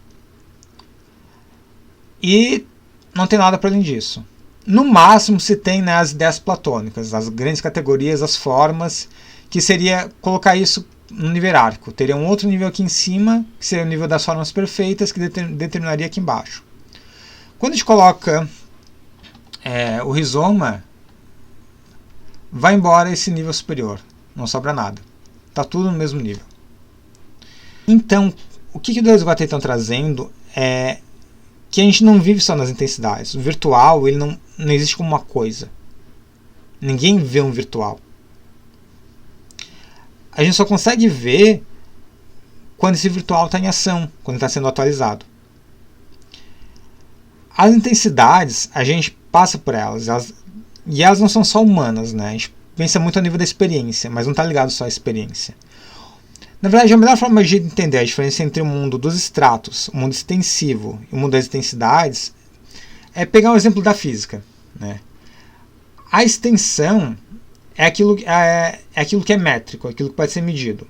E não tem nada para além disso. No máximo se tem as ideias platônicas, as grandes categorias, as formas, que seria colocar isso no nível hierárquico. Teria um outro nível aqui em cima, que seria o nível das formas perfeitas, que determinaria aqui embaixo. Quando a gente coloca o rizoma, vai embora esse nível superior. não sobra nada. Está tudo no mesmo nível. Então, o que o 2 está trazendo é que a gente não vive só nas intensidades. O virtual ele não existe como uma coisa. Ninguém vê um virtual. A gente só consegue ver quando esse virtual está em ação, quando está sendo atualizado. As intensidades, a gente passa por elas, e elas não são só humanas, né? A gente pensa muito a nível da experiência, mas não está ligado só à experiência. Na verdade, a melhor forma de entender a diferença entre o mundo dos estratos, o mundo extensivo e o mundo das intensidades é pegar um exemplo da física, né? A extensão é aquilo que é métrico, aquilo que pode ser medido.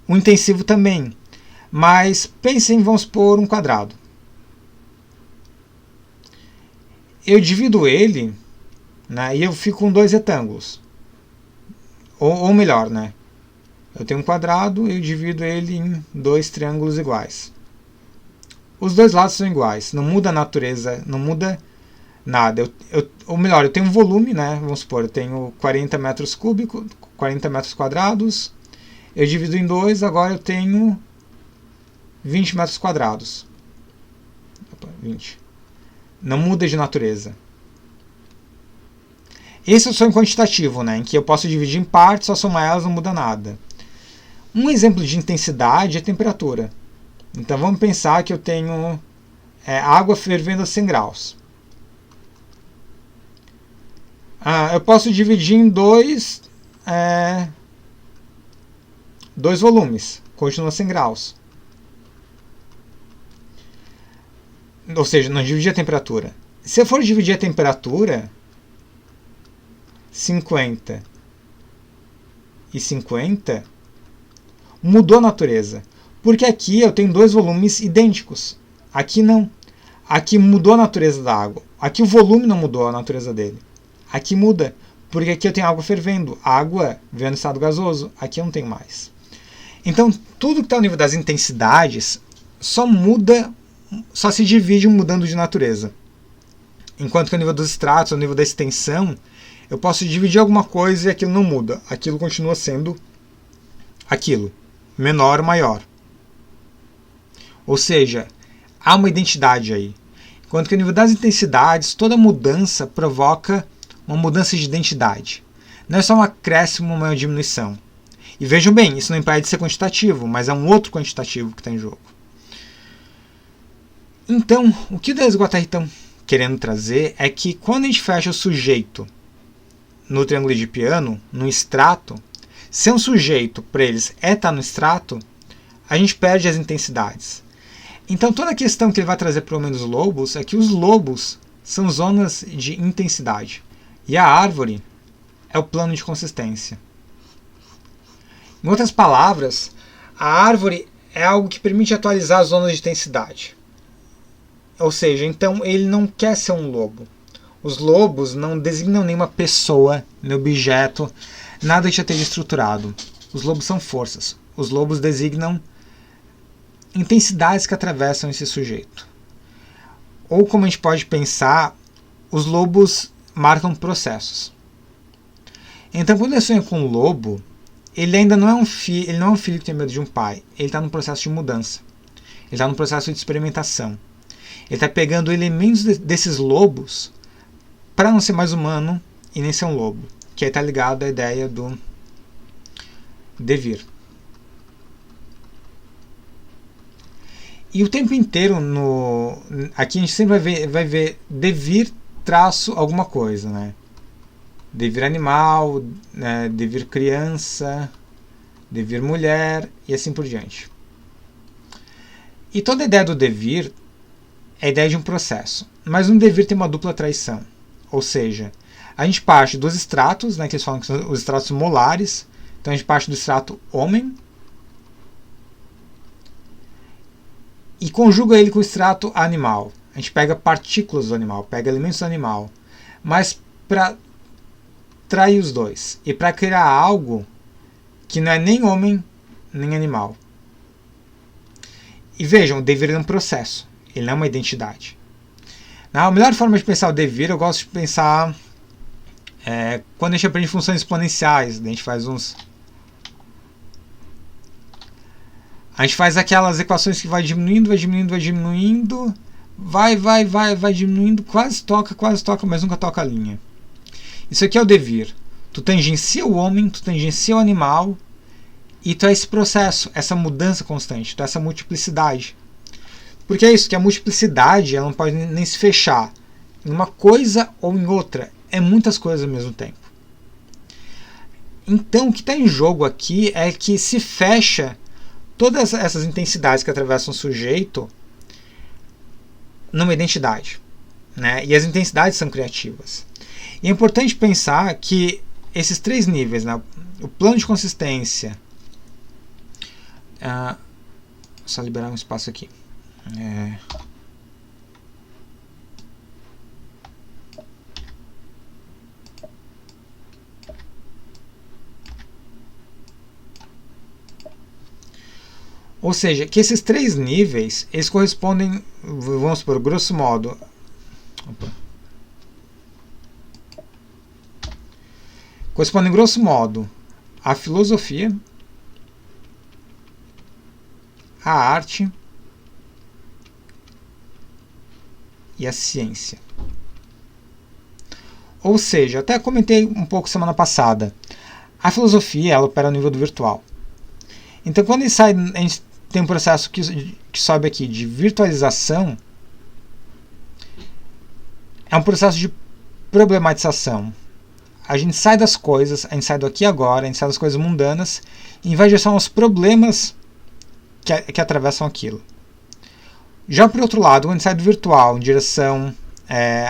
O intensivo também, mas pensem, vamos supor, um quadrado. Eu divido ele, né, e eu fico com 2 retângulos. Ou melhor, né? Eu tenho um quadrado e eu divido ele em 2 triângulos iguais. Os 2 lados são iguais, não muda a natureza, não muda nada. Ou melhor, eu tenho um volume, né? Vamos supor, eu tenho 40 metros cúbicos, 40 metros quadrados. Eu divido em 2, agora eu tenho 20 metros quadrados. 20. Não muda de natureza. Esse é o sonho quantitativo, né? Em que eu posso dividir em partes, só somar elas não muda nada. Um exemplo de intensidade é a temperatura. Então vamos pensar que eu tenho água fervendo a 100 graus. Eu posso dividir em dois volumes. Continua 100 graus. Ou seja, não dividir a temperatura. Se eu for dividir a temperatura, 50 e 50, mudou a natureza. Porque aqui eu tenho 2 volumes idênticos. Aqui não. Aqui mudou a natureza da água. Aqui o volume não mudou a natureza dele. Aqui muda. Porque aqui eu tenho água fervendo. Água vendo estado gasoso. Aqui eu não tenho mais. Então, tudo que está ao nível das intensidades só se divide mudando de natureza. Enquanto que ao nível dos estratos, ao nível da extensão, eu posso dividir alguma coisa e aquilo não muda. Aquilo continua sendo aquilo. Menor ou maior. Ou seja, há uma identidade aí. Enquanto que ao nível das intensidades, toda mudança provoca uma mudança de identidade. Não é só um acréscimo ou uma diminuição. E vejam bem, isso não impede de ser quantitativo, mas é um outro quantitativo que está em jogo. Então, o que o Deleuze e Guattari estão querendo trazer é que quando a gente fecha o sujeito no triângulo de piano, no extrato, se um sujeito para eles estar no extrato, a gente perde as intensidades. Então toda a questão que ele vai trazer para o homem dos lobos é que os lobos são zonas de intensidade. E a árvore é o plano de consistência. Em outras palavras, a árvore é algo que permite atualizar as zonas de intensidade. Ou seja, então ele não quer ser um lobo. Os lobos não designam nenhuma pessoa, nem objeto, nada que já esteja estruturado. Os lobos são forças. Os lobos designam intensidades que atravessam esse sujeito. Ou como a gente pode pensar, os lobos marcam processos. Então quando eu sonho com um lobo, ele ainda não é um filho, ele não é um filho que tem medo de um pai. Ele está num processo de mudança. Ele está num processo de experimentação. Ele está pegando elementos desses lobos para não ser mais humano e nem ser um lobo. Que aí está ligado à ideia do devir. E o tempo inteiro, aqui a gente sempre vai ver devir traço alguma coisa, né? Devir animal, né? Devir criança, devir mulher e assim por diante. E toda a ideia do devir é a ideia de um processo. Mas um devir tem uma dupla traição. Ou seja, a gente parte dos estratos, né, que eles falam que são os estratos molares. Então a gente parte do estrato homem e conjuga ele com o estrato animal. A gente pega partículas do animal, pega elementos do animal, mas para trair os dois e para criar algo que não é nem homem nem animal. E vejam, o devir é um processo, ele não é uma identidade. A melhor forma de pensar o devir, eu gosto de pensar Quando a gente aprende funções exponenciais, a gente faz aquelas equações que vai diminuindo, vai diminuindo, quase toca, mas nunca toca a linha. Isso aqui é o devir. Tu tangencia o homem, tu tangencia o animal, e tu é esse processo, essa mudança constante, tu é essa multiplicidade. Porque é isso, que a multiplicidade ela não pode nem se fechar em uma coisa ou em outra. É muitas coisas ao mesmo tempo. Então, o que está em jogo aqui é que se fecha todas essas intensidades que atravessam o sujeito numa identidade, né? E as intensidades são criativas. E é importante pensar que esses 3 níveis, né? O plano de consistência... só liberar um espaço aqui. Ou seja, que esses 3 níveis, eles correspondem, vamos supor, grosso modo, correspondem grosso modo à filosofia, à arte e à ciência. Ou seja, até comentei um pouco semana passada, a filosofia ela opera no nível do virtual. Então, quando a gente tem um processo que sobe aqui de virtualização, é um processo de problematização. A gente sai das coisas, a gente sai do aqui e agora, a gente sai das coisas mundanas e vai em direção aos problemas que atravessam aquilo. Já por outro lado, quando a gente sai do virtual em direção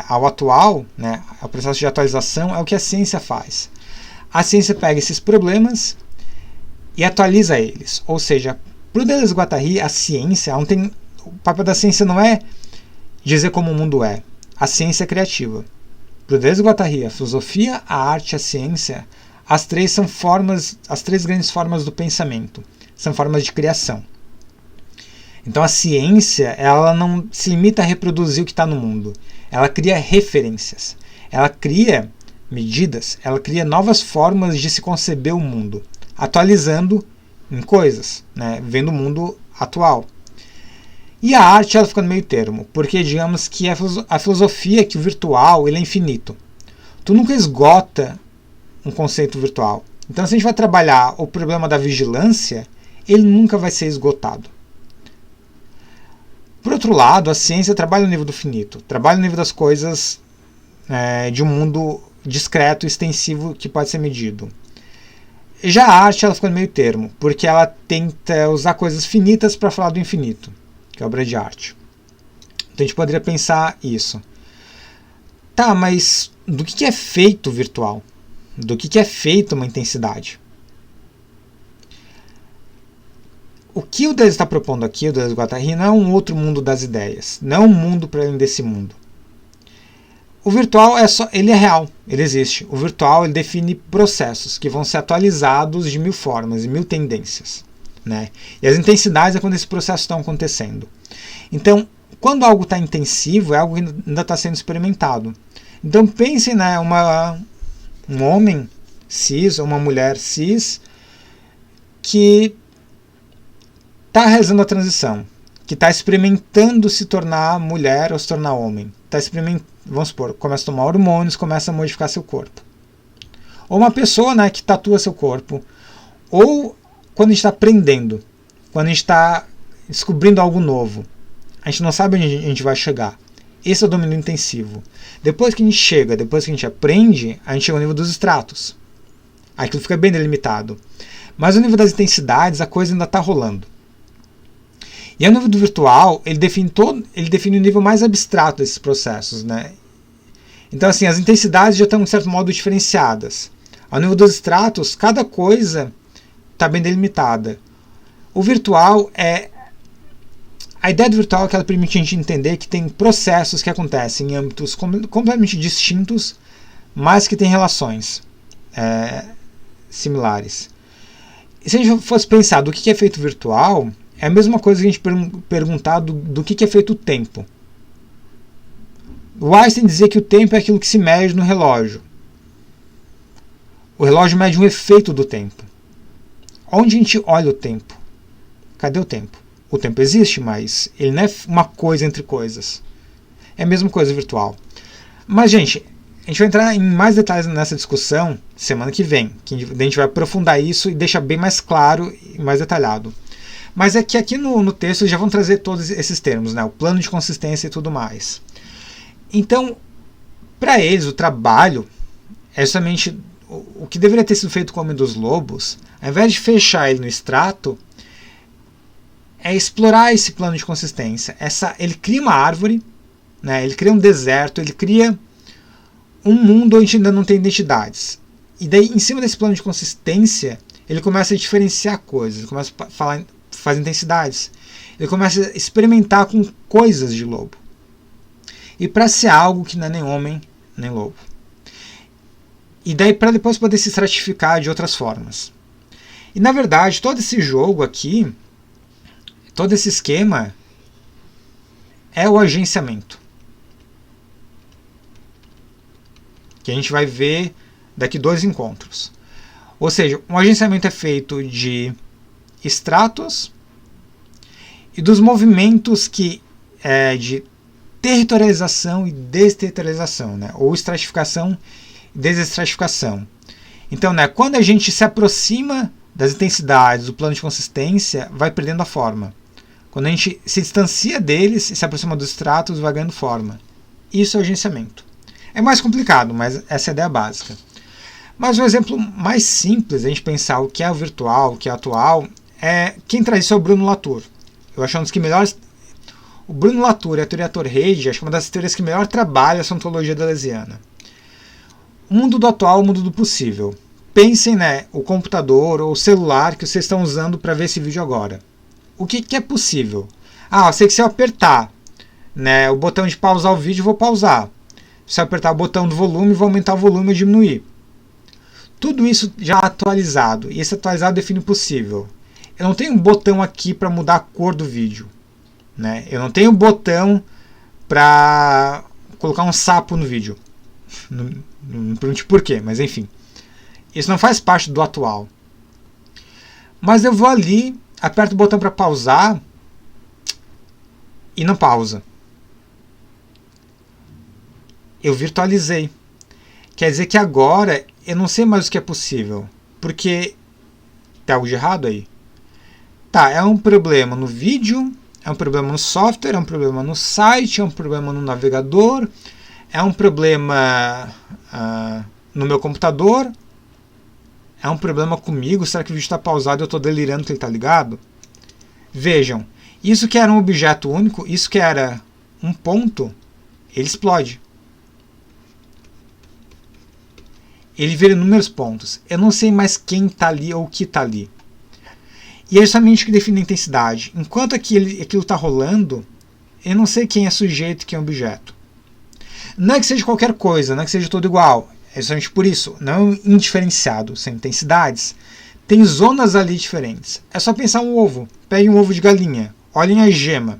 ao atual, né, o processo de atualização é o que a ciência faz. A ciência pega esses problemas e atualiza eles. Ou seja, para o Deleuze-Guattari, a ciência, o papel da ciência não é dizer como o mundo é. A ciência é criativa. Para o Deleuze-Guattari, a filosofia, a arte e a ciência, as 3 são as 3 grandes formas do pensamento. São formas de criação. Então a ciência ela não se limita a reproduzir o que está no mundo. Ela cria referências. Ela cria medidas. Ela cria novas formas de se conceber o mundo. Atualizando em coisas, né? Vendo o mundo atual. E a arte ela fica no meio termo. Porque digamos que a filosofia que o virtual ele é infinito. Tu nunca esgota um conceito virtual. Então se a gente vai trabalhar o problema da vigilância, ele nunca vai ser esgotado. Por outro lado, a ciência trabalha no nível do finito, trabalha no nível das coisas de um mundo discreto e extensivo que pode ser medido. Já a arte ela fica no meio termo, porque ela tenta usar coisas finitas para falar do infinito, que é a obra de arte. Então a gente poderia pensar isso. Tá, mas do que é feito o virtual? Do que é feito uma intensidade? O que o Deleuze está propondo aqui, o Deleuze-Guattari, não é um outro mundo das ideias. Não é um mundo para além desse mundo. O virtual ele é real, ele existe. O virtual ele define processos que vão ser atualizados de 1000 formas e 1000 tendências. Né? E as intensidades é quando esses processos estão acontecendo. Então, quando algo está intensivo, é algo que ainda está sendo experimentado. Então pensem, né, um homem cis ou uma mulher cis que está realizando a transição, que está experimentando se tornar mulher ou se tornar homem. Vamos supor, começa a tomar hormônios, começa a modificar seu corpo. Ou uma pessoa, né, que tatua seu corpo. Ou quando a gente está aprendendo, quando a gente está descobrindo algo novo. A gente não sabe onde a gente vai chegar. Esse é o domínio intensivo. Depois que a gente aprende, a gente chega ao nível dos estratos. Aquilo fica bem delimitado. Mas no nível das intensidades, a coisa ainda está rolando. E ao nível do virtual, ele define o nível mais abstrato desses processos. Né? Então, assim, as intensidades já estão, de certo modo, diferenciadas. Ao nível dos estratos, cada coisa está bem delimitada. O virtual a ideia do virtual é que ela permite a gente entender que tem processos que acontecem em âmbitos completamente distintos, mas que têm relações similares. E se a gente fosse pensar do que é feito virtual, é a mesma coisa que a gente perguntar do que é feito o tempo. O Einstein dizia que o tempo é aquilo que se mede no relógio. O relógio mede um efeito do tempo. Onde a gente olha o tempo? Cadê o tempo? O tempo existe, mas ele não é uma coisa entre coisas. É a mesma coisa virtual. Mas, gente, a gente vai entrar em mais detalhes nessa discussão semana que vem. Que a gente vai aprofundar isso e deixar bem mais claro e mais detalhado. Mas é que aqui no texto eles já vão trazer todos esses termos, né? O plano de consistência e tudo mais. Então, para eles, o trabalho é justamente o que deveria ter sido feito com o Homem dos Lobos. Ao invés de fechar ele no extrato, é explorar esse plano de consistência. Ele cria uma árvore, né? Ele cria um deserto, ele cria um mundo onde ainda não tem identidades. E daí, em cima desse plano de consistência, ele começa a diferenciar coisas, ele começa a fazer intensidades. Ele começa a experimentar com coisas de lobo. E para ser algo que não é nem homem, nem lobo. E daí para depois poder se estratificar de outras formas. E na verdade, todo esse jogo aqui, todo esse esquema, é o agenciamento. Que a gente vai ver daqui 2 encontros. Ou seja, um agenciamento é feito de estratos e dos movimentos de territorialização e desterritorialização, né? Ou estratificação e desestratificação. Então, né, quando a gente se aproxima das intensidades do plano de consistência, vai perdendo a forma. Quando a gente se distancia deles e se aproxima dos estratos, vai ganhando forma. Isso é o agenciamento. É mais complicado, mas essa é a ideia básica. Mas um exemplo mais simples, a gente pensar o que é o virtual, o que é o atual, quem traz isso é o Bruno Latour. Eu acho um dos que melhores... O Bruno Latour e a teoria Torrade, acho que é uma das teorias que melhor trabalha essa ontologia deleuziana. O mundo do atual, o mundo do possível. Pensem, né, o computador ou o celular que vocês estão usando para ver esse vídeo agora. O que é possível? Eu sei que se eu apertar, né, o botão de pausar o vídeo, eu vou pausar. Se eu apertar o botão do volume, vou aumentar o volume ou diminuir. Tudo isso já atualizado. E esse atualizado define o possível. Eu não tenho um botão aqui para mudar a cor do vídeo. Né? Eu não tenho um botão para colocar um sapo no vídeo. Não pergunte por quê, mas enfim. Isso não faz parte do atual. Mas eu vou ali, aperto o botão para pausar e não pausa. Eu virtualizei. Quer dizer que agora eu não sei mais o que é possível. Porque tem algo de errado aí. Tá, é um problema no vídeo, é um problema no software, é um problema no site, é um problema no navegador, é um problema no meu computador, é um problema comigo. Será que o vídeo está pausado e eu estou delirando que ele está ligado? Vejam, isso que era um objeto único, isso que era um ponto, ele explode. Ele vira inúmeros pontos. Eu não sei mais quem está ali ou o que está ali. E é justamente o que define a intensidade. Enquanto aquilo está rolando, eu não sei quem é sujeito e quem é objeto. Não é que seja qualquer coisa, não é que seja tudo igual. É justamente por isso. Não é indiferenciado, sem intensidades. Tem zonas ali diferentes. É só pensar um ovo. Pegue um ovo de galinha. Olhem a gema.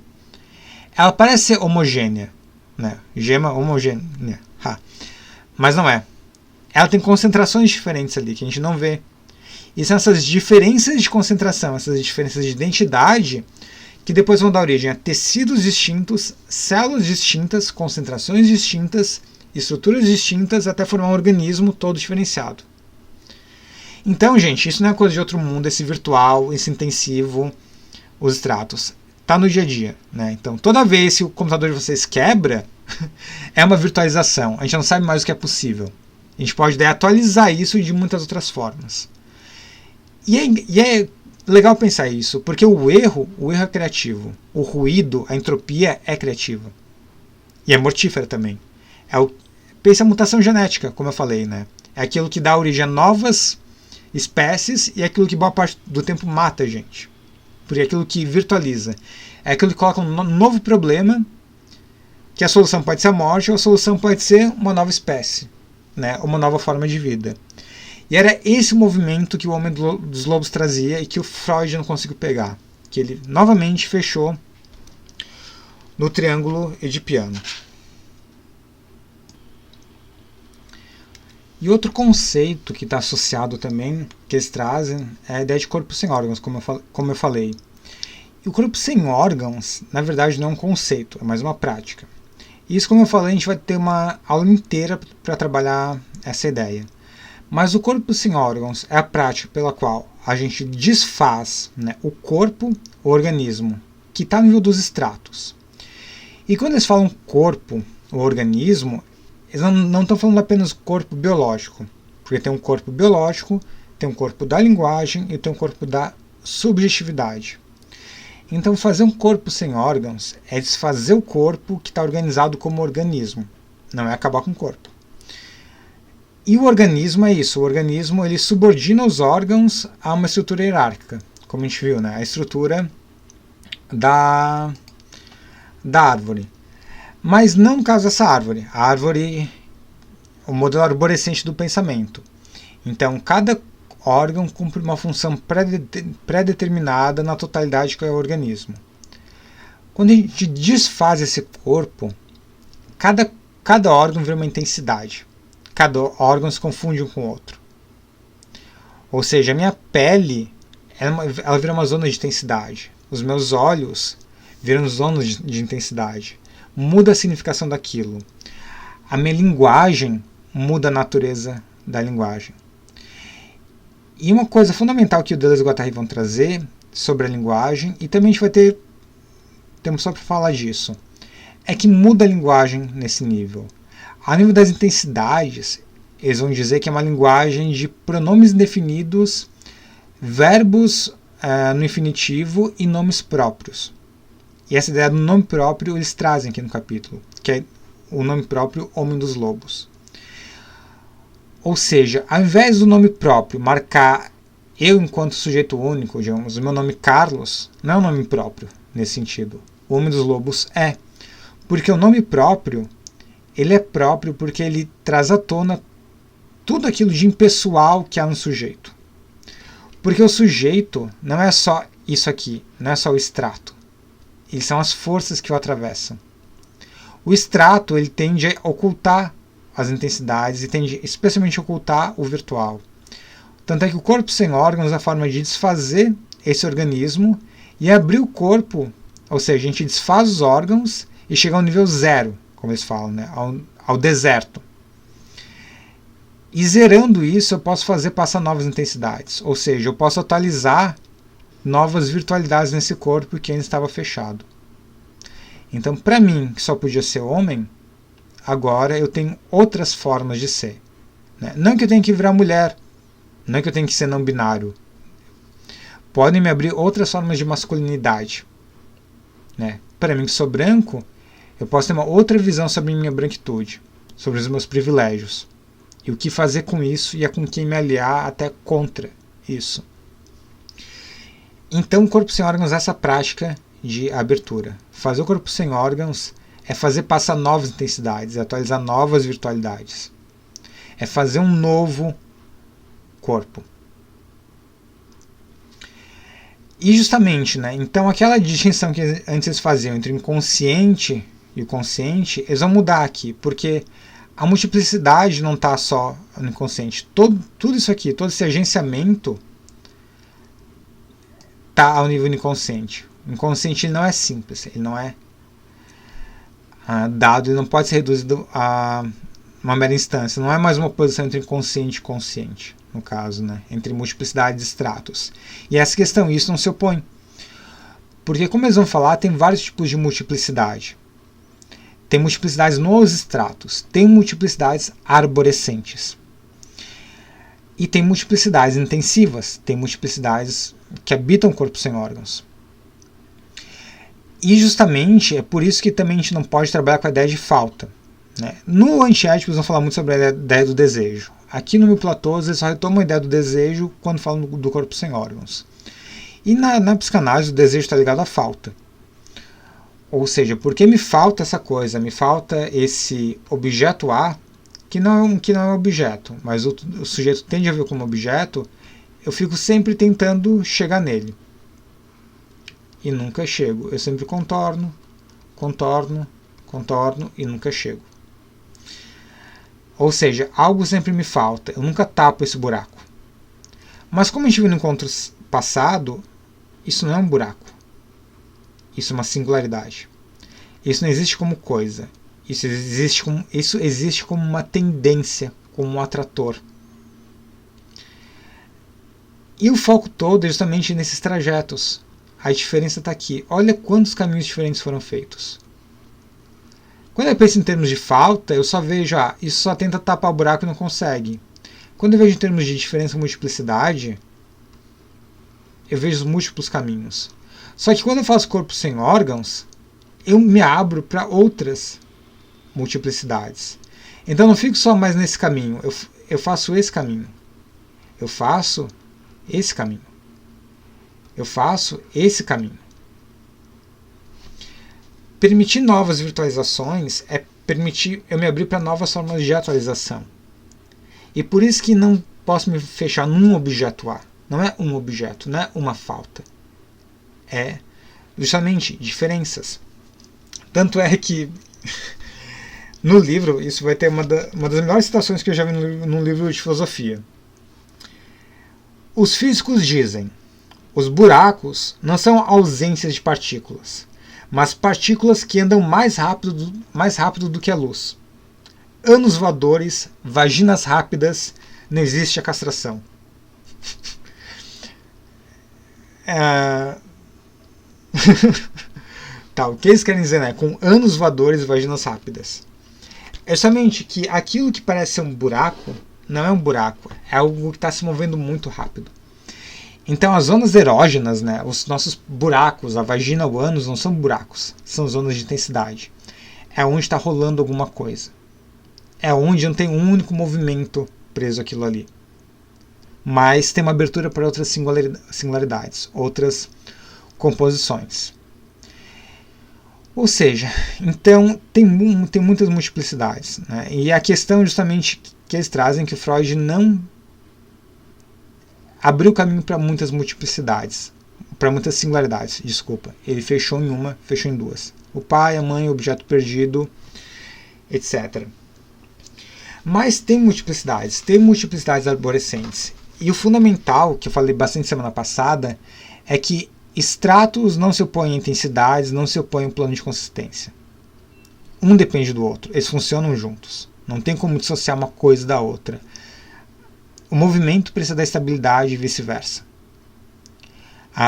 Ela parece ser homogênea. Né? Gema homogênea. Mas não é. Ela tem concentrações diferentes ali, que a gente não vê. E são essas diferenças de concentração, essas diferenças de identidade, que depois vão dar origem a tecidos distintos, células distintas, concentrações distintas, estruturas distintas, até formar um organismo todo diferenciado. Então, gente, isso não é coisa de outro mundo, esse virtual, esse intensivo, os estratos. Está no dia a dia. Né? Então, toda vez que o computador de vocês quebra, é uma virtualização. A gente não sabe mais o que é possível. A gente pode daí atualizar isso de muitas outras formas. E é legal pensar isso, porque o erro é criativo. O ruído, a entropia é criativa. E é mortífera também. Pensa a mutação genética, como eu falei. Né? É aquilo que dá origem a novas espécies e é aquilo que boa parte do tempo mata a gente. Porque é aquilo que virtualiza. É aquilo que coloca um novo problema, que a solução pode ser a morte ou a solução pode ser uma nova espécie. Né, uma nova forma de vida. E era esse movimento que o Homem dos Lobos trazia e que o Freud não conseguiu pegar. Que ele novamente fechou no triângulo edipiano. E outro conceito que está associado também, que eles trazem, é a ideia de corpo sem órgãos, como eu falei. E o corpo sem órgãos, na verdade, não é um conceito, é mais uma prática. E isso, como eu falei, a gente vai ter uma aula inteira para trabalhar essa ideia. Mas o corpo sem órgãos é a prática pela qual a gente desfaz, né, o corpo, o organismo, que está no nível dos estratos. E quando eles falam corpo, o organismo, eles não estão falando apenas corpo biológico, porque tem um corpo biológico, tem um corpo da linguagem e tem um corpo da subjetividade. Então, fazer um corpo sem órgãos é desfazer o corpo que está organizado como organismo, não é acabar com o corpo. E o organismo é isso, o organismo ele subordina os órgãos a uma estrutura hierárquica, como a gente viu, né? A estrutura da árvore. Mas não no caso dessa árvore. A árvore, o modelo arborescente do pensamento. Então, cada órgão cumpre uma função pré-determinada na totalidade que é o organismo. Quando a gente desfaz esse corpo, cada órgão vira uma intensidade. Cada órgão se confunde um com o outro. Ou seja, a minha pele ela vira uma zona de intensidade. Os meus olhos viram zonas de intensidade. Muda a significação daquilo. A minha linguagem muda a natureza da linguagem. E uma coisa fundamental que o Deleuze e o Guattari vão trazer sobre a linguagem, e também a gente vai ter tempo só para falar disso, é que muda a linguagem nesse nível. A nível das intensidades, eles vão dizer que é uma linguagem de pronomes indefinidos, verbos no infinitivo e nomes próprios. E essa ideia do nome próprio eles trazem aqui no capítulo, que é o nome próprio Homem dos Lobos. Ou seja, ao invés do nome próprio marcar eu enquanto sujeito único, digamos, o meu nome Carlos, não é um nome próprio nesse sentido. O Homem dos Lobos é. Porque o nome próprio, ele é próprio porque ele traz à tona tudo aquilo de impessoal que há no sujeito. Porque o sujeito não é só isso aqui, não é só o extrato. Eles são as forças que o atravessam. O extrato ele tende a ocultar as intensidades e tende especialmente a ocultar o virtual. Tanto é que o corpo sem órgãos é a forma de desfazer esse organismo e abrir o corpo, ou seja, a gente desfaz os órgãos e chega ao nível zero, como eles falam, né? ao deserto. E zerando isso, eu posso fazer passar novas intensidades. Ou seja, eu posso atualizar novas virtualidades nesse corpo que ainda estava fechado. Então, para mim, que só podia ser homem, agora eu tenho outras formas de ser. Né? Não que eu tenha que virar mulher, não que eu tenha que ser não binário. Podem me abrir outras formas de masculinidade. Né? Para mim, que sou branco, eu posso ter uma outra visão sobre minha branquitude, sobre os meus privilégios. E o que fazer com isso e a com quem me aliar até contra isso. Então, o corpo sem órgãos é essa prática de abertura. Fazer o corpo sem órgãos é fazer passar novas intensidades, é atualizar novas virtualidades. É fazer um novo corpo. E justamente, né, então aquela distinção que antes eles faziam entre o inconsciente e o consciente, eles vão mudar aqui, porque a multiplicidade não está só no inconsciente. Tudo isso aqui, todo esse agenciamento está ao nível do inconsciente. O inconsciente ele não é simples, ele não é dado, ele não pode ser reduzido a uma mera instância. Não é mais uma posição entre inconsciente e consciente, no caso, né? Entre multiplicidades e estratos. E essa questão, isso não se opõe. Porque, como eles vão falar, tem vários tipos de multiplicidade. Tem multiplicidades nos estratos, tem multiplicidades arborescentes. E tem multiplicidades intensivas, tem multiplicidades que habitam o corpo sem órgãos. E justamente é por isso que também a gente não pode trabalhar com a ideia de falta. Né? No antiético eles vão falar muito sobre a ideia do desejo. Aqui no Mil-Platôs eles só retomam a ideia do desejo quando falam do corpo sem órgãos. E na psicanálise o desejo está ligado à falta. Ou seja, porque me falta essa coisa, me falta esse objeto A, que não é um objeto, mas o sujeito tende a ver como objeto, eu fico sempre tentando chegar nele. E nunca chego. Eu sempre contorno e nunca chego. Ou seja, algo sempre me falta, eu nunca tapo esse buraco. Mas como a gente viu no encontro passado, isso não é um buraco. Isso é uma singularidade. Isso não existe como coisa. Isso existe como uma tendência, como um atrator. E o foco todo é justamente nesses trajetos. A diferença está aqui. Olha quantos caminhos diferentes foram feitos. Quando eu penso em termos de falta, eu só vejo, isso só tenta tapar o buraco e não consegue. Quando eu vejo em termos de diferença e multiplicidade, eu vejo os múltiplos caminhos. Só que quando eu faço corpo sem órgãos, eu me abro para outras multiplicidades. Então eu não fico só mais nesse caminho, eu faço esse caminho. Eu faço esse caminho. Eu faço esse caminho. Permitir novas virtualizações é permitir eu me abrir para novas formas de atualização. E por isso que não posso me fechar num objeto A. Não é um objeto, não é uma falta. É justamente diferenças. Tanto é que no livro, isso vai ter uma das melhores citações que eu já vi num livro de filosofia. Os físicos dizem: os buracos não são ausências de partículas, mas partículas que andam mais rápido do que a luz. Anos voadores, vaginas rápidas, não existe a castração. Tá, o que eles querem dizer, né? Com anos voadores e vaginas rápidas. É somente que aquilo que parece ser um buraco não é um buraco, é algo que está se movendo muito rápido. Então as zonas erógenas, né, os nossos buracos, a vagina, o ânus, não são buracos, são zonas de intensidade. É onde está rolando alguma coisa. É onde não tem um único movimento preso aquilo ali. Mas tem uma abertura para outras singularidades, outras composições. Ou seja, então tem muitas multiplicidades. Né? E a questão justamente que eles trazem que o Freud não abriu caminho para muitas multiplicidades, para muitas singularidades, desculpa. Ele fechou em uma, fechou em duas. O pai, a mãe, o objeto perdido, etc. Mas tem multiplicidades arborescentes. E o fundamental, que eu falei bastante semana passada, é que estratos não se opõem a intensidades, não se opõem a um plano de consistência. Um depende do outro, eles funcionam juntos. Não tem como dissociar uma coisa da outra. O movimento precisa da estabilidade e vice-versa.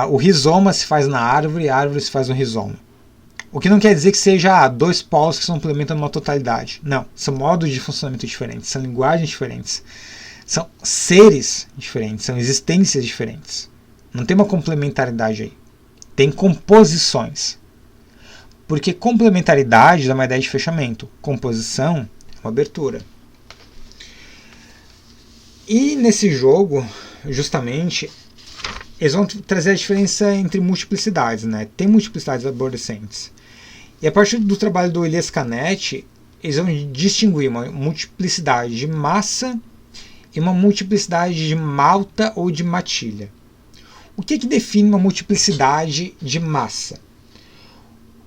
O rizoma se faz na árvore e a árvore se faz no rizoma. O que não quer dizer que seja dois polos que se complementam numa totalidade. Não, são modos de funcionamento diferentes, são linguagens diferentes, são seres diferentes, são existências diferentes. Não tem uma complementaridade aí. Tem composições. Porque complementaridade dá uma ideia de fechamento. Composição é uma abertura. E nesse jogo, justamente, eles vão trazer a diferença entre multiplicidades. Né? Tem multiplicidades arborescentes. E a partir do trabalho do Elias Canetti, eles vão distinguir uma multiplicidade de massa e uma multiplicidade de malta ou de matilha. O que define uma multiplicidade de massa?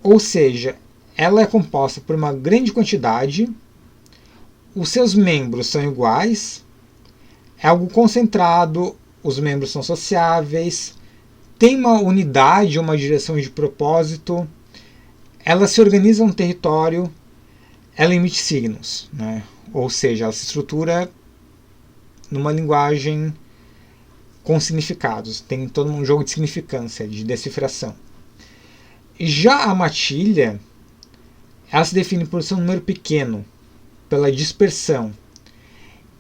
Ou seja, ela é composta por uma grande quantidade, os seus membros são iguais, é algo concentrado, os membros são sociáveis, tem uma unidade, uma direção de propósito, ela se organiza um território, ela emite signos, né? Ou seja, ela se estrutura numa linguagem com significados, tem todo um jogo de significância, de decifração. E já a matilha, ela se define por ser um número pequeno, pela dispersão.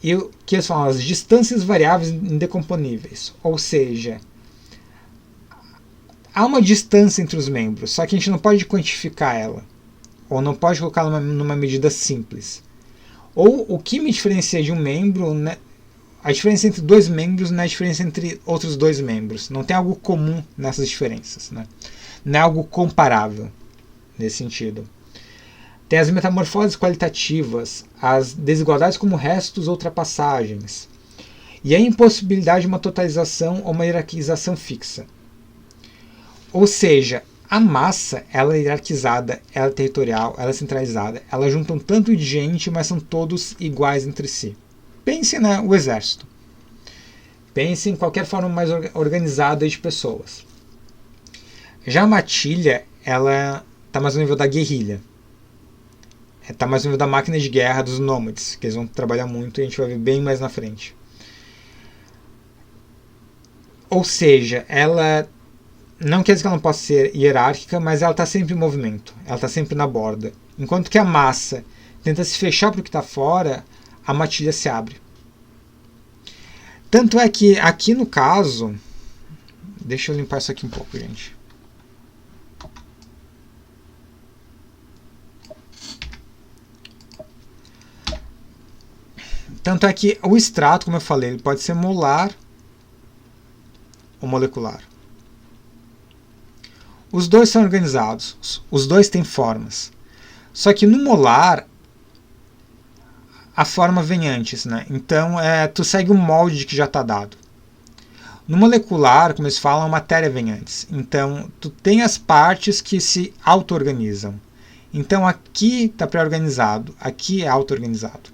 E o que eles falam, as distâncias variáveis indecomponíveis. Ou seja, há uma distância entre os membros, só que a gente não pode quantificar ela. Ou não pode colocá-la numa medida simples. Ou o que me diferencia de um membro, né? A diferença entre dois membros não é a diferença entre outros dois membros. Não tem algo comum nessas diferenças. Né? Não é algo comparável nesse sentido. Tem as metamorfoses qualitativas, as desigualdades como restos ou ultrapassagens, e a impossibilidade de uma totalização ou uma hierarquização fixa. Ou seja, a massa, ela é hierarquizada, ela é territorial, ela é centralizada, ela junta um tanto de gente, mas são todos iguais entre si. Pense, né, o exército. Pense em qualquer forma mais organizada de pessoas. Já a matilha, ela está mais no nível da guerrilha. Está mais no nível da máquina de guerra dos nômades, que eles vão trabalhar muito e a gente vai ver bem mais na frente. Ou seja, ela não quer dizer que ela não possa ser hierárquica, mas ela está sempre em movimento, ela está sempre na borda. Enquanto que a massa tenta se fechar para o que está fora, a matilha se abre. Tanto é que aqui no caso, deixa eu limpar isso aqui um pouco, gente. Tanto é que o extrato, como eu falei, ele pode ser molar ou molecular. Os dois são organizados, os dois têm formas. Só que no molar, a forma vem antes, né? Então, tu segue o molde que já está dado. No molecular, como eles falam, a matéria vem antes. Então, tu tem as partes que se auto-organizam. Então, aqui está pré-organizado, aqui é auto-organizado.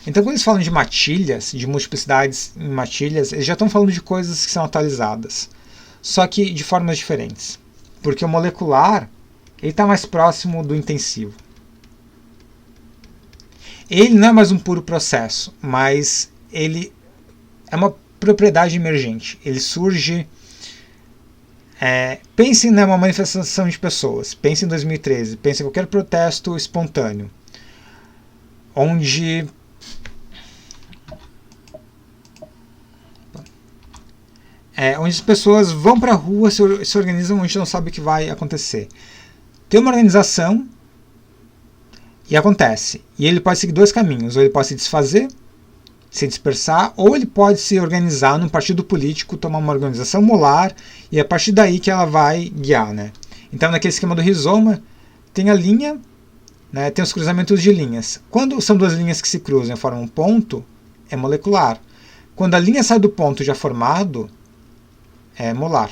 Então, quando eles falam de matilhas, de multiplicidades em matilhas, eles já estão falando de coisas que são atualizadas, só que de formas diferentes. Porque o molecular está mais próximo do intensivo. Ele não é mais um puro processo, mas ele é uma propriedade emergente. Ele surge... pense em uma manifestação de pessoas. Pense em 2013. Pense em qualquer protesto espontâneo. Onde as pessoas vão para a rua, se organizam, a gente não sabe o que vai acontecer. Tem uma organização e acontece. E ele pode seguir dois caminhos. Ou ele pode se desfazer, se dispersar, ou ele pode se organizar num partido político, tomar uma organização molar, e é a partir daí que ela vai guiar. Né? Então, naquele esquema do rizoma, tem a linha, né, tem os cruzamentos de linhas. Quando são duas linhas que se cruzam e formam um ponto, é molecular. Quando a linha sai do ponto já formado, é molar.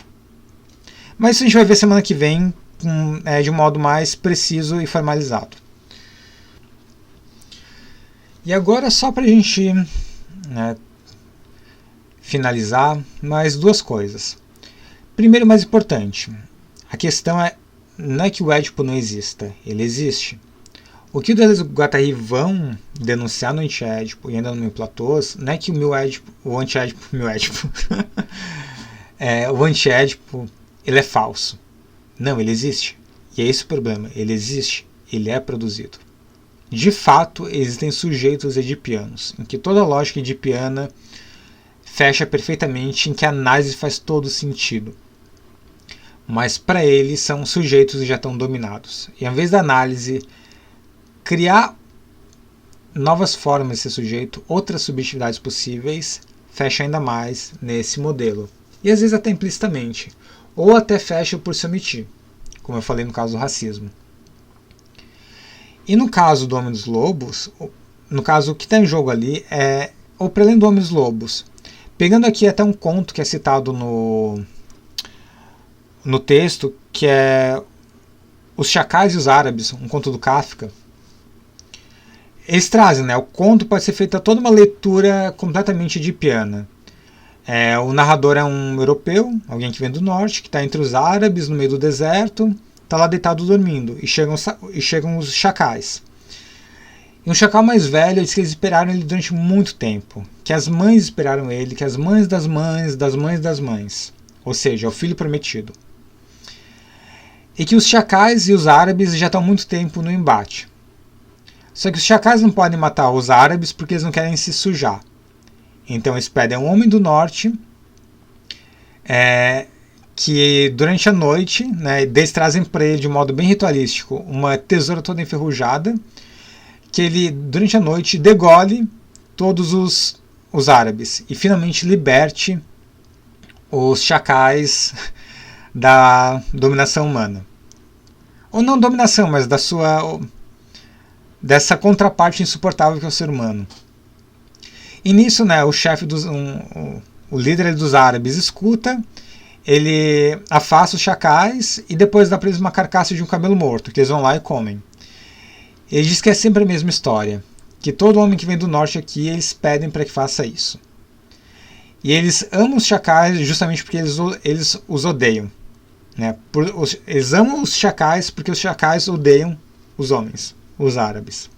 Mas isso a gente vai ver semana que vem de um modo mais preciso e formalizado. E agora, só para a gente finalizar, mais duas coisas. Primeiro, mais importante, a questão não é que o Édipo não exista, ele existe. O que o Deleuze e o Guattari vão denunciar no anti-Édipo e ainda no Platôs, não é que o anti-Édipo, o anti-Édipo, ele é falso. Não, ele existe. E é esse o problema. Ele existe. Ele é produzido. De fato, existem sujeitos edipianos, em que toda a lógica edipiana fecha perfeitamente, em que a análise faz todo sentido. Mas para ele são sujeitos que já estão dominados. E ao invés da análise criar novas formas de ser sujeito, outras subjetividades possíveis, fecha ainda mais nesse modelo. E às vezes até implicitamente, ou até fecha por se omitir, como eu falei no caso do racismo. E no caso do Homem dos Lobos, no caso o que está em jogo ali é o Prelém do Homem dos Lobos. Pegando aqui até um conto que é citado no texto, que é Os Chacais e os Árabes, um conto do Kafka. Eles trazem, né? O conto pode ser feita toda uma leitura completamente edipiana. O narrador é um europeu, alguém que vem do norte, que está entre os árabes, no meio do deserto, está lá deitado dormindo, e chegam os chacais. E um chacal mais velho diz que eles esperaram ele durante muito tempo, que as mães esperaram ele, que as mães das mães, das mães das mães, ou seja, o filho prometido. E que os chacais e os árabes já estão há muito tempo no embate. Só que os chacais não podem matar os árabes porque eles não querem se sujar. Então eles pedem a um homem do norte que durante a noite, né, eles trazem para ele de modo bem ritualístico uma tesoura toda enferrujada, que ele durante a noite degole todos os árabes e finalmente liberte os chacais da dominação humana. Ou não dominação, mas dessa contraparte insuportável que é o ser humano. E nisso, né, o chefe o líder dos árabes escuta ele afasta os chacais e depois dá para eles uma carcaça de um camelo morto, que eles vão lá e comem. Ele diz que é sempre a mesma história, que todo homem que vem do norte aqui, eles pedem para que faça isso. E eles amam os chacais justamente porque eles os odeiam. Né? Eles amam os chacais porque os chacais odeiam os homens, os árabes.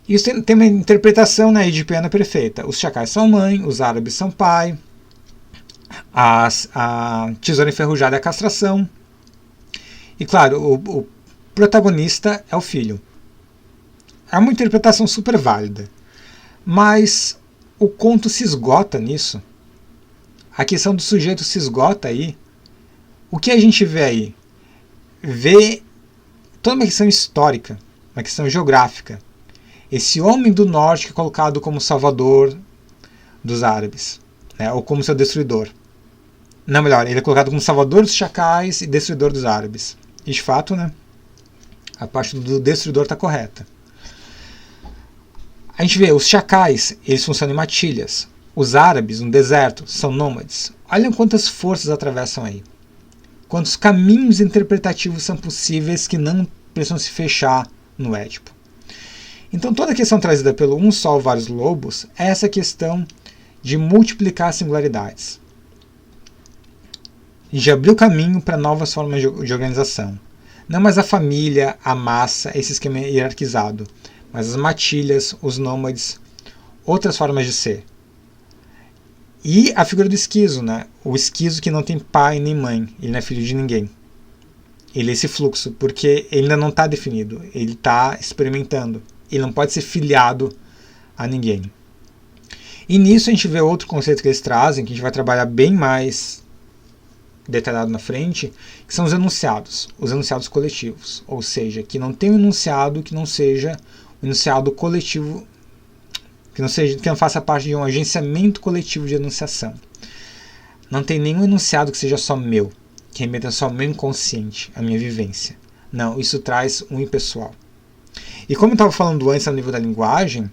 Isso tem uma interpretação na edipiana perfeita. Os chacais são mãe, os árabes são pai, a tesoura enferrujada é a castração. E claro, o protagonista é o filho. É uma interpretação super válida. Mas o conto se esgota nisso. A questão do sujeito se esgota aí. O que a gente vê aí? Vê toda uma questão histórica, uma questão geográfica. Esse homem do norte que é colocado como salvador dos árabes, né, ou como seu destruidor. Não, melhor, ele é colocado como salvador dos chacais e destruidor dos árabes. E de fato, né, a parte do destruidor está correta. A gente vê, os chacais, eles funcionam em matilhas. Os árabes, no deserto, são nômades. Olha quantas forças atravessam aí. Quantos caminhos interpretativos são possíveis que não precisam se fechar no Édipo. Então toda a questão trazida pelo Um Sol, Vários Lobos é essa questão de multiplicar singularidades. E de abrir o caminho para novas formas de organização. Não mais a família, a massa, esse esquema hierarquizado, mas as matilhas, os nômades, outras formas de ser. E a figura do esquizo, né? O esquizo que não tem pai nem mãe, ele não é filho de ninguém. Ele é esse fluxo, porque ele ainda não está definido, ele está experimentando. Ele não pode ser filiado a ninguém. E nisso a gente vê outro conceito que eles trazem, que a gente vai trabalhar bem mais detalhado na frente, que são os enunciados coletivos. Ou seja, que não tem um enunciado que não seja um enunciado coletivo, que não faça parte de um agenciamento coletivo de enunciação. Não tem nenhum enunciado que seja só meu, que remeta só ao meu inconsciente, à minha vivência. Não, isso traz um impessoal. E como eu estava falando antes no nível da linguagem,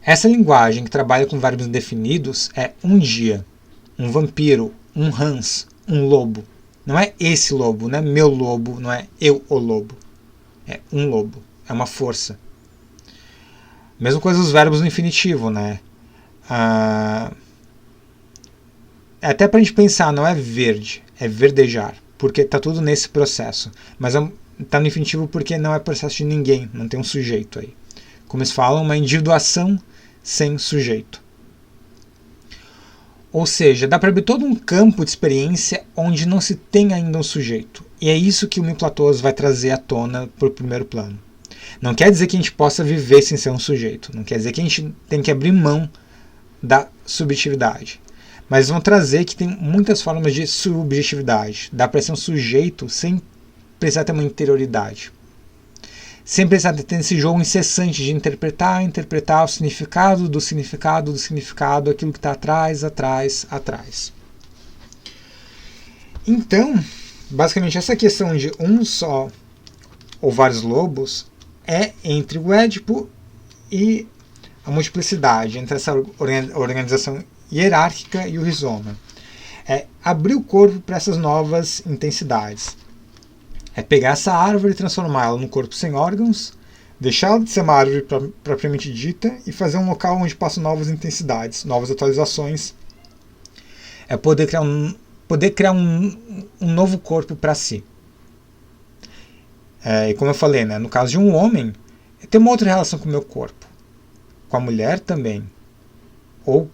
essa linguagem que trabalha com verbos indefinidos é um dia, um vampiro, um Hans, um lobo. Não é esse lobo, não é meu lobo, não é eu o lobo. É um lobo, é uma força. Mesma coisa os verbos no infinitivo, né? Até para a gente pensar, não é verde, é verdejar, porque está tudo nesse processo. Mas está no infinitivo porque não é processo de ninguém, não tem um sujeito aí. Como eles falam, uma individuação sem sujeito. Ou seja, dá para abrir todo um campo de experiência onde não se tem ainda um sujeito. E é isso que o Mil-Platôs vai trazer à tona para o primeiro plano. Não quer dizer que a gente possa viver sem ser um sujeito. Não quer dizer que a gente tem que abrir mão da subjetividade. Mas vão trazer que tem muitas formas de subjetividade. Dá para ser um sujeito sem precisar ter uma interioridade. Sem precisar ter esse jogo incessante de interpretar o significado do significado do significado, aquilo que está atrás. Então, basicamente, essa questão de um só ou vários lobos é entre o Édipo e a multiplicidade, entre essa organização hierárquica e o rizoma. É abrir o corpo para essas novas intensidades. É pegar essa árvore e transformá-la num corpo sem órgãos, deixá-la de ser uma árvore propriamente dita e fazer um local onde passam novas intensidades, novas atualizações. É poder criar um novo corpo para si. E como eu falei, né, no caso de um homem, tem uma outra relação com o meu corpo. Com a mulher também. Ou,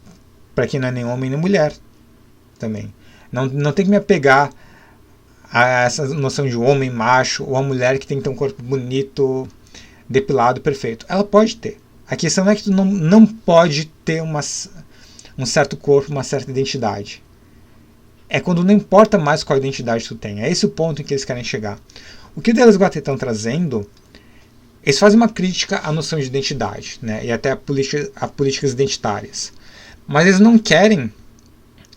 para quem não é nem homem nem mulher, também. Não tem que me apegar a essa noção de homem macho, ou a mulher que tem que ter um corpo bonito, depilado, perfeito. Ela pode ter. A questão é que tu não pode ter um certo corpo, uma certa identidade. É quando não importa mais qual identidade tu tem. É esse o ponto em que eles querem chegar. O que o Deleuze estão trazendo, eles fazem uma crítica à noção de identidade, né, e até a políticas identitárias. Mas eles não querem,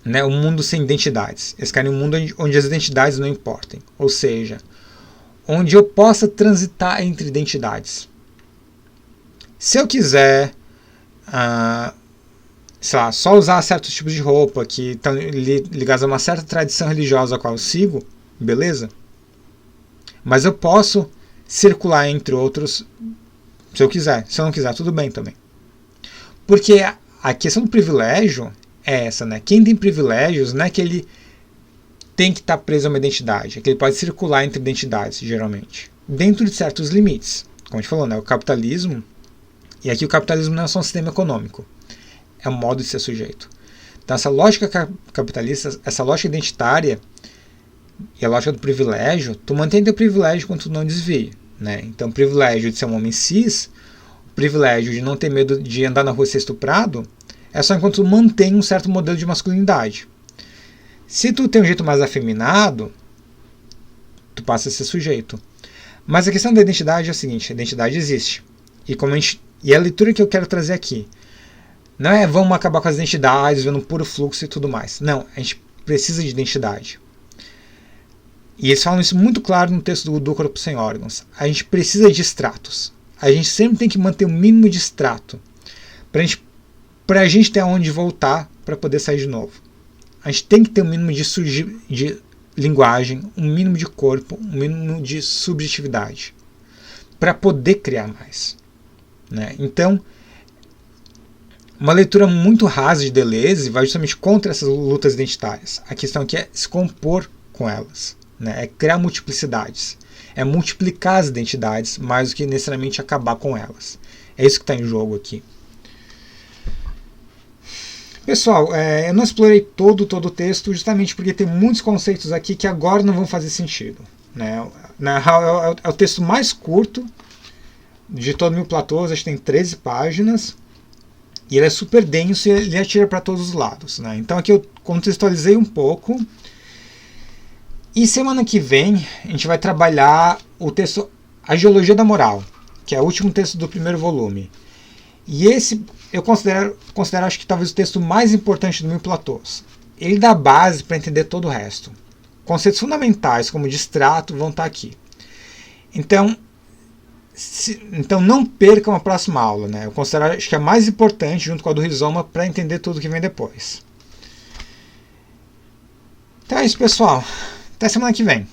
né, um mundo sem identidades. Eles querem um mundo onde as identidades não importem. Ou seja, onde eu possa transitar entre identidades. Se eu quiser sei lá, só usar certos tipos de roupa que estão ligados a uma certa tradição religiosa a qual eu sigo, beleza? Mas eu posso circular entre outros se eu quiser. Se eu não quiser, tudo bem também. Porque a questão do privilégio é essa, né? Quem tem privilégios não é que ele tem que estar preso a uma identidade, é que ele pode circular entre identidades, geralmente, dentro de certos limites. Como a gente falou, né? O capitalismo, e aqui o capitalismo não é só um sistema econômico, é um modo de ser sujeito. Então essa lógica capitalista, essa lógica identitária e a lógica do privilégio, tu mantém teu privilégio quando tu não desvia, né? Então o privilégio de ser um homem cis, o privilégio de não ter medo de andar na rua e ser estuprado, é só enquanto tu mantém um certo modelo de masculinidade. Se tu tem um jeito mais afeminado, tu passa a ser sujeito. Mas a questão da identidade é a seguinte, a identidade existe. E a leitura que eu quero trazer aqui não é vamos acabar com as identidades, vendo um puro fluxo e tudo mais. Não, a gente precisa de identidade. E eles falam isso muito claro no texto do Corpo Sem Órgãos. A gente precisa de estratos. A gente sempre tem que manter o mínimo de estrato pra gente ter aonde voltar para poder sair de novo. A gente tem que ter um mínimo de linguagem, um mínimo de corpo, um mínimo de subjetividade para poder criar mais, né? Então, uma leitura muito rasa de Deleuze vai justamente contra essas lutas identitárias. A questão aqui é se compor com elas, né? É criar multiplicidades, é multiplicar as identidades mais do que necessariamente acabar com elas. É isso que está em jogo aqui. Pessoal, eu não explorei todo o texto justamente porque tem muitos conceitos aqui que agora não vão fazer sentido, né? É o texto mais curto de todo Mil Platôs, acho que tem 13 páginas, e ele é super denso e ele atira para todos os lados, né? Então aqui eu contextualizei um pouco, e semana que vem a gente vai trabalhar o texto A Geologia da Moral, que é o último texto do primeiro volume. E esse eu considero acho que talvez o texto mais importante do Mil Platôs. Ele dá base para entender todo o resto. Conceitos fundamentais como de extrato vão estar aqui. Então não percam a próxima aula, né? Eu considero acho que é a mais importante junto com a do Rizoma para entender tudo que vem depois. Então é isso, pessoal. Até semana que vem.